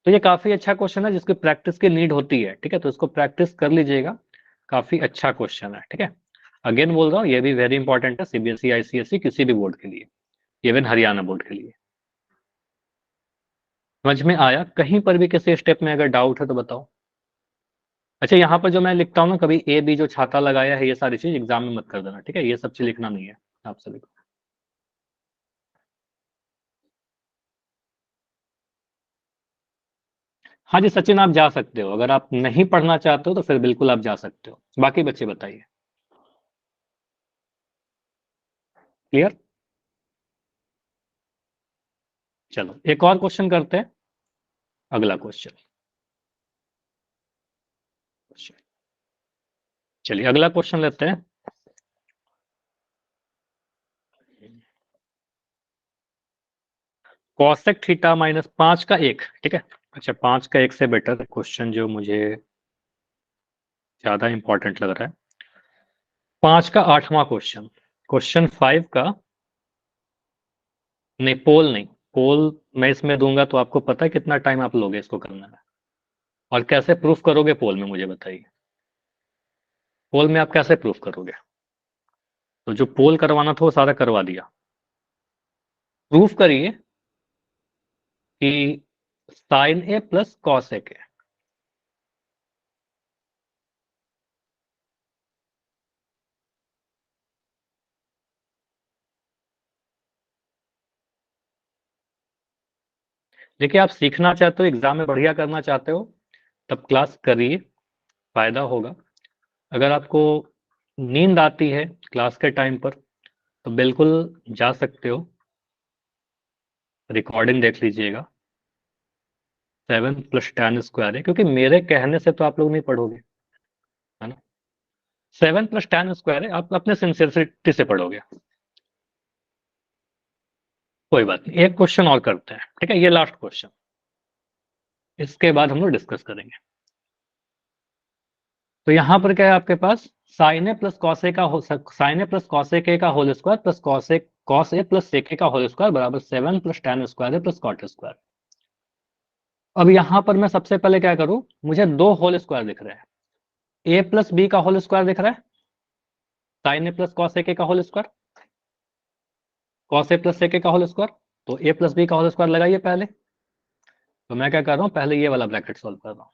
तो ये काफी अच्छा क्वेश्चन है जिसकी प्रैक्टिस की नीड होती है, ठीक है, तो इसको प्रैक्टिस कर लीजिएगा, काफी अच्छा क्वेश्चन है, ठीक है। अगेन बोल रहा हूँ ये भी वेरी इंपॉर्टेंट है सीबीएसई आईसीएसई किसी भी बोर्ड के लिए, इवन हरियाणा बोर्ड के लिए। समझ में आया, कहीं पर भी किसी स्टेप में अगर डाउट है तो बताओ। अच्छा यहाँ पर जो मैं लिखता हूँ ना, कभी ए बी जो छाता लगाया है, ये सारी चीज एग्जाम में मत कर देना, ठीक है, ये सब चीज लिखना नहीं है आपसे, लिखो। हाँ जी सचिन, आप जा सकते हो, अगर आप नहीं पढ़ना चाहते हो तो फिर बिल्कुल आप जा सकते हो। बाकी बच्चे बताइए, क्लियर। चलो एक और क्वेश्चन करते हैं, अगला क्वेश्चन। चलिए अगला क्वेश्चन लेते हैं। कॉसेक थीटा माइनस 5 का 1, ठीक है। अच्छा 5 का 1 से बेटर क्वेश्चन जो मुझे ज्यादा इंपॉर्टेंट लग रहा है, 5 का 8वां क्वेश्चन, क्वेश्चन 5 का, नहीं पोल नहीं, पोल मैं इसमें दूंगा तो आपको पता है कितना टाइम आप लोगे इसको करने में, और कैसे प्रूफ करोगे पोल में, मुझे बताइए। पोल में आप कैसे प्रूफ करोगे, तो जो पोल करवाना था वो सारा करवा दिया। प्रूफ करिए कि sign A plus cos A के, देखिए, आप सीखना चाहते हो, एग्जाम में बढ़िया करना चाहते हो, तब क्लास करिए, फायदा होगा। अगर आपको नींद आती है क्लास के टाइम पर, तो बिल्कुल जा सकते हो, रिकॉर्डिंग देख लीजिएगा। 7 + tan स्क्वायर है, क्योंकि मेरे कहने से तो आप लोग नहीं पढ़ोगे, है ना। 7 + tan स्क्वायर है, आप अपने सिंसियरिटी से पढ़ोगे। कोई बात नहीं, एक क्वेश्चन और करते हैं, ठीक है, ये लास्ट क्वेश्चन, इसके बाद हम लोग डिस्कस करेंगे। तो यहां पर क्या है आपके पास, sign A plus cos A का sign A plus cos A के का whole square plus cos A plus sec ए का होल स्क्वायर बराबर 7 + tan square A plus cot square. अब यहां पर मैं सबसे पहले क्या करूं, मुझे दो होल स्क्वायर दिख रहे हैं, ए प्लस बी का होल स्क्वायर दिख रहा है, sign A plus cos A के का whole square, cos A plus sec ए का होल स्क्वायर। तो ए प्लस बी का होल स्क्वायर लगाइए पहले। तो मैं क्या कर रहा हूं, पहले ये वाला ब्रैकेट सॉल्व कर रहा हूं,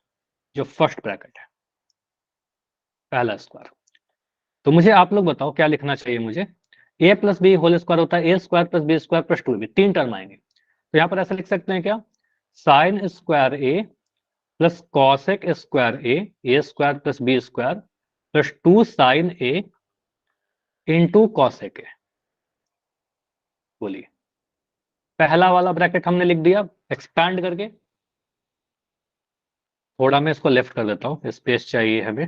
जो फर्स्ट ब्रैकेट है, पहला स्क्वायर। तो मुझे आप लोग बताओ क्या लिखना चाहिए मुझे, A plus B whole square होता है A square plus B square plus 2ab, तीन टर्म आएंगे। तो यहां पर ऐसा लिख सकते हैं क्या, sine square A plus cosec square A square plus B square plus 2 sine A into cosec A. बोलिए, पहला वाला ब्रैकेट हमने लिख दिया एक्सपैंड करके। थोड़ा मैं इसको लेफ्ट कर देता हूं, स्पेस चाहिए हमें।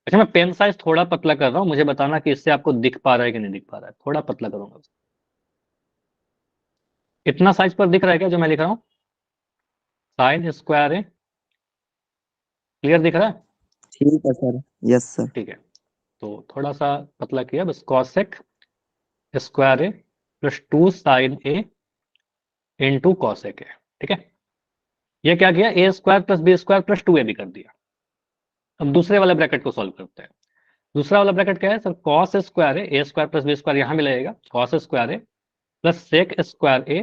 अच्छा, मैं पेन साइज थोड़ा पतला कर रहा हूं, मुझे बताना कि इससे आपको दिख पा रहा है कि नहीं दिख पा रहा है। थोड़ा पतला करूंगा, इतना साइज पर दिख रहा है क्या जो मैं लिख रहा हूं, साइन स्क्वायर है, क्लियर दिख रहा है।
ठीक है सर। Yes sir.
ठीक है, तो थोड़ा सा पतला किया बस, cosec square A plus 2 sine A into cosec A. ठीक है, ये क्या किया, A square plus B square plus 2ab कर दिया। अब दूसरे वाले ब्रैकेट को सॉल्व करते हैं। दूसरा वाला ब्रैकेट क्या है सर, कॉस स्क्वायर है, A square plus B square यहां भी लगेगा, कॉस स्क्वायर है plus sec square A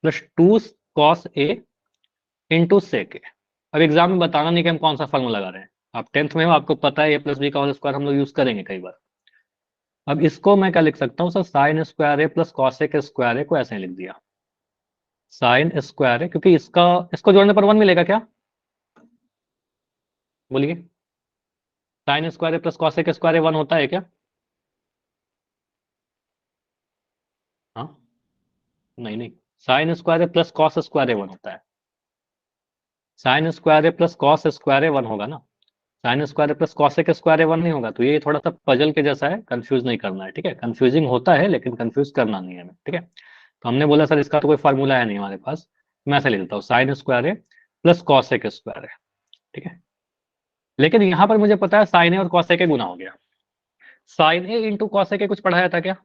plus 2 cos A into sec ए। अब एग्जाम में बताना नहीं कि हम कौन सा फॉर्मूला लगा रहे हैं, आप 10th में हो, आपको पता है ए प्लस बी का होल स्क्वायर हम लोग यूज करेंगे कई बार। अब इसको मैं क्या लिख सकता हूँ sir, sine square A plus cosec square A को ऐसे ही लिख दिया, साइन स्क्वायर है, क्योंकि इसको जोड़ने पर 1 मिलेगा क्या, बोलिए, sign square A plus cosec square ए 1 होता है क्या, हाँ, नहीं नहीं, sign square A plus cos square ए 1 होता है, sign square A plus cos square ए 1 होगा ना, sign square A plus cosec square ए 1 नहीं होगा। तो ये थोड़ा सा पजल के जैसा है, कंफ्यूज नहीं करना है, ठीक है, कंफ्यूजिंग होता है लेकिन कंफ्यूज करना नहीं है हमें, ठीक है। तो हमने बोला सर इसका तो कोई फार्मूला है नहीं हमारे पास, मैं ऐसे लिख देता हूँ, sign square A plus cosec square है, ठीक है। लेकिन यहां पर मुझे पता है साइन ए और कॉसेक ए गुना हो गया, sine A into cosec A कुछ पढ़ाया था क्या,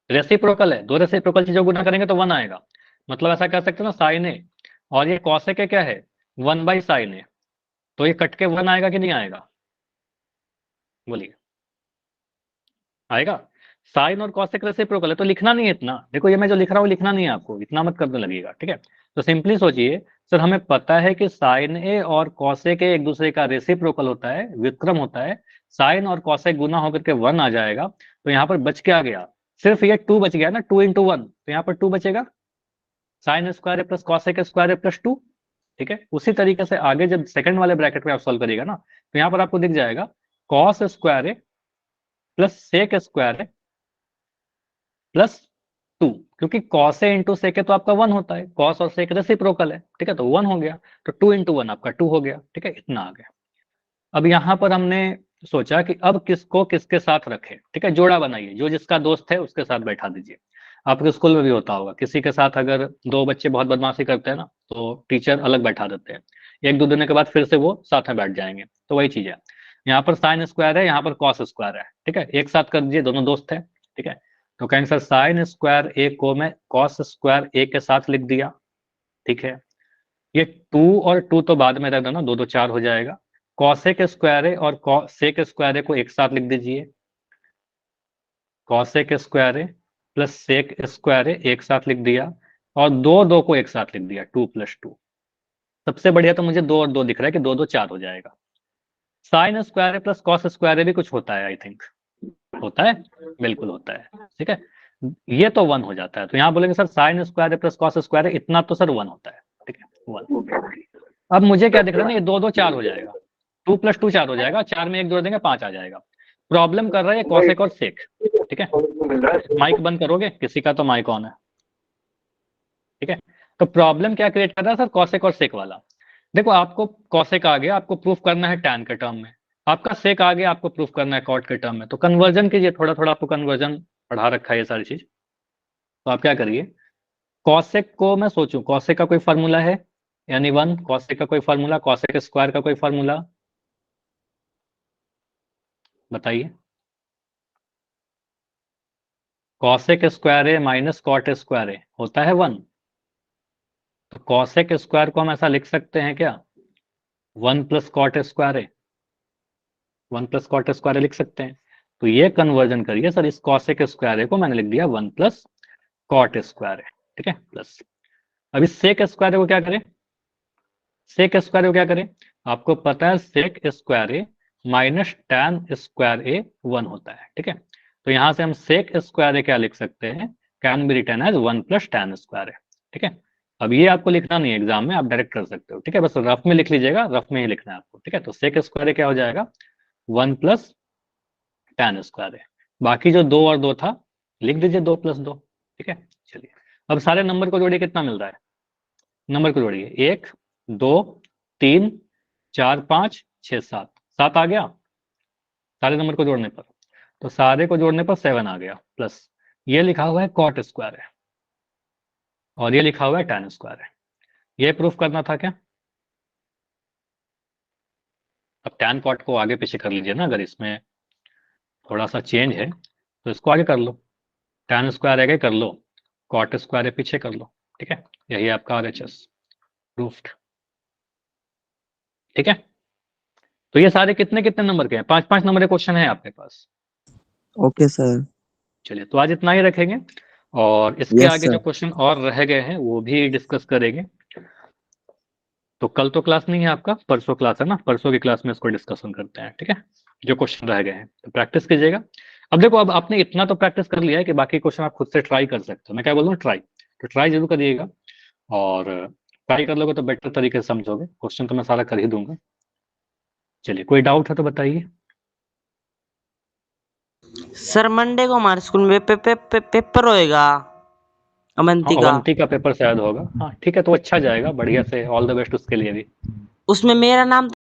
रेसिप्रोकल है, दो रेसिप्रोकल चीजों को गुना करेंगे तो 1 आएगा। मतलब ऐसा कह सकते हो ना, साइन ए और ये कॉसेक ए क्या है, 1/sin ए, तो ये कट के 1 आएगा कि नहीं आएगा, बोलिए, आएगा। साइन और कॉसेक रेसिप्रोकल है, तो लिखना नहीं है इतना, देखो ये मैं जो लिख रहा हूँ लिखना नहीं है आपको, इतना मत करने लगेगा, ठीक है। तो सिंपली सोचिए, सर हमें पता है कि साइन ए और कॉसेक ए एक दूसरे का रेसिप्रोकल होता है, व्युत्क्रम होता है, साइन और कॉसेक गुना होकर के 1 आ जाएगा। तो यहाँ पर बच के आ गया, सिर्फ ये 2 बच गया ना, 2 × 1, तो यहाँ पर 2 बचेगा, sign square A plus cosec square A plus 2, ठीक है। उसी तरीके से आगे जब सेकंड वाले ब्रैकेट में आप सॉल्व करिएगा ना, तो यहाँ पर आपको दिख जाएगा cos square A plus sec square A plus 2, क्योंकि कॉस ए इंटू सेक ए तो आपका 1 होता है, कॉस और सेक रेसिप्रोकल है, ठीक है, तो 1 हो गया, तो 2 × 1 आपका 2 हो गया, ठीक है, इतना आ गया। अब यहाँ पर हमने सोचा कि अब किसको किसके साथ रखें, ठीक है, जोड़ा बनाइए, जो जिसका दोस्त है उसके साथ बैठा दीजिए। आपके स्कूल में भी होता होगा, किसी के साथ अगर दो बच्चे बहुत बदमाशी करते हैं ना, तो टीचर अलग बैठा देते हैं, एक दो दिन के बाद फिर से वो साथ में बैठ जाएंगे, तो वही चीज है। यहाँ पर साइन स्क्वायर है, यहाँ पर कॉस स्क्वायर है, ठीक है, एक साथ कर दीजिए, दोनों दोस्त है, ठीक है। तो कहेंगे सर साइन स्क्वायर ए को मैं कॉस स्क्वायर ए के साथ लिख दिया, ठीक है। ये 2 और 2 तो बाद में रख देना, 2 2 4 हो जाएगा। कॉसेक स्क्वायर ए और सेक स्क्वायर ए को एक साथ लिख दीजिए, cosec square A plus sec square ए एक साथ लिख दिया, और 2 2 को एक साथ लिख दिया, 2 + 2। सबसे बढ़िया तो मुझे 2 और 2 दिख रहा है कि 2 2 4 हो जाएगा। Sign square A plus cos square ए भी कुछ होता है, आई थिंक होता है, बिल्कुल होता है, ठीक है। ये तो 1 हो जाता है, तो यहाँ बोलेंगे सर साइन स्क्वायर है प्लस कॉस स्क्वायर है, इतना तो सर 1 होता है, ठीक है 1। अब मुझे क्या दिख रहा है ना, ये 2 2 4 हो जाएगा, 2 + 2 4 हो जाएगा, 4 में 1 जोड़ देंगे 5 आ जाएगा। प्रॉब्लम कर रहा है कॉसेक और सेक, ठीक है। माइक बंद करोगे, किसी का तो माइक ऑन है, ठीक है। तो प्रॉब्लम क्या क्रिएट कर रहा है सर, कॉसेक और सेक वाला। देखो आपको कॉसेक आ गया, आपको प्रूफ करना है टैन के टर्म में, आपका सेक आ गया, आपको प्रूफ करना है कॉट के टर्म में। तो कन्वर्जन कीजिए, थोड़ा थोड़ा आपको कन्वर्जन पढ़ा रखा है ये सारी चीज। तो आप क्या करिए, कॉसेक को मैं सोचूं, कॉसेक का कोई फार्मूला है यानी 1, कॉसेक का कोई फार्मूला, कॉसेक स्क्वायर का कोई फार्मूला बताइए। Cosec square A minus cot square ए होता है 1। तो कॉसेक स्क्वायर को हम ऐसा लिख सकते हैं क्या, 1 + कॉट स्क्वायर ए, 1 + कॉट स्क्वायर ए लिख सकते हैं। तो ये कन्वर्जन करिए सर, इस कॉसेक स्क्वायर ए को मैंने लिख दिया 1 + कॉट स्क्वायर ए, ठीक है प्लस। अब इस सेक स्क्वायर ए को क्या करें, सेक स्क्वायर ए को क्या करें, आपको पता है sec square A minus tan square ए 1 होता है, ठीक है। तो यहां से हम सेक स्क्वायर ए क्या लिख सकते हैं, can be written as 1 + tan square A, ठीक है। अब ये आपको लिखना नहीं है एग्जाम में, आप डायरेक्ट कर सकते हो, ठीक है, बस रफ में लिख लीजिएगा, रफ में ही लिखना है आपको, ठीक है। तो सेक स्क्वायर ए क्या हो जाएगा, 1 + टैन स्क्वायर ए। बाकी जो 2 और 2 था लिख दीजिए 2 + 2, ठीक है। चलिए अब सारे नंबर को जोड़िए, कितना मिल रहा है, नंबर को जोड़िए, 1 2 3 4 5 6 7, 7 आ गया सारे नंबर को जोड़ने पर। तो सारे को जोड़ने पर 7 आ गया, प्लस ये लिखा हुआ है कॉट स्क्वायर है और ये लिखा हुआ है टैन स्क्वायर है। ये प्रूफ करना था क्या। अब टैन कॉट को आगे पीछे कर लीजिए ना, अगर इसमें थोड़ा सा चेंज है तो इसको आगे कर लो, टैन स्क्वायर आगे कर लो, कॉट स्क्वायर पीछे कर लो, ठीक है। यही आपका RHS प्रूफ्ड, ठीक है। तो ये सारे कितने कितने नंबर के हैं, 5-5 नंबर के क्वेश्चन है आपके पास।
Okay sir.
चलिए तो आज इतना ही रखेंगे, और इसके
Yes,
आगे जो
sir.
क्वेश्चन और रह गए हैं वो भी डिस्कस करेंगे। तो कल तो क्लास नहीं है आपका, परसों क्लास है ना, परसों की क्लास में इसको डिस्कशन करते हैं, ठीक है, जो क्वेश्चन रह गए हैं। तो प्रैक्टिस कीजिएगा। अब देखो, अब आपने इतना तो प्रैक्टिस कर लिया है कि बाकी क्वेश्चन आप खुद से ट्राई कर सकते हो। मैं क्या बोल रहा हूँ, ट्राई, तो ट्राई जरूर करिएगा, और ट्राई कर लोगे तो बेटर तरीके से समझोगे। क्वेश्चन तो मैं सारा कर ही दूंगा। चलिए कोई डाउट है तो बताइए।
सर मंडे को हमारे स्कूल में पेपर होएगा अवंती
हाँ,
का,
अवंती का पेपर शायद होगा, हाँ ठीक है, तो अच्छा जाएगा बढ़िया से, ऑल द बेस्ट उसके लिए भी।
उसमें मेरा नाम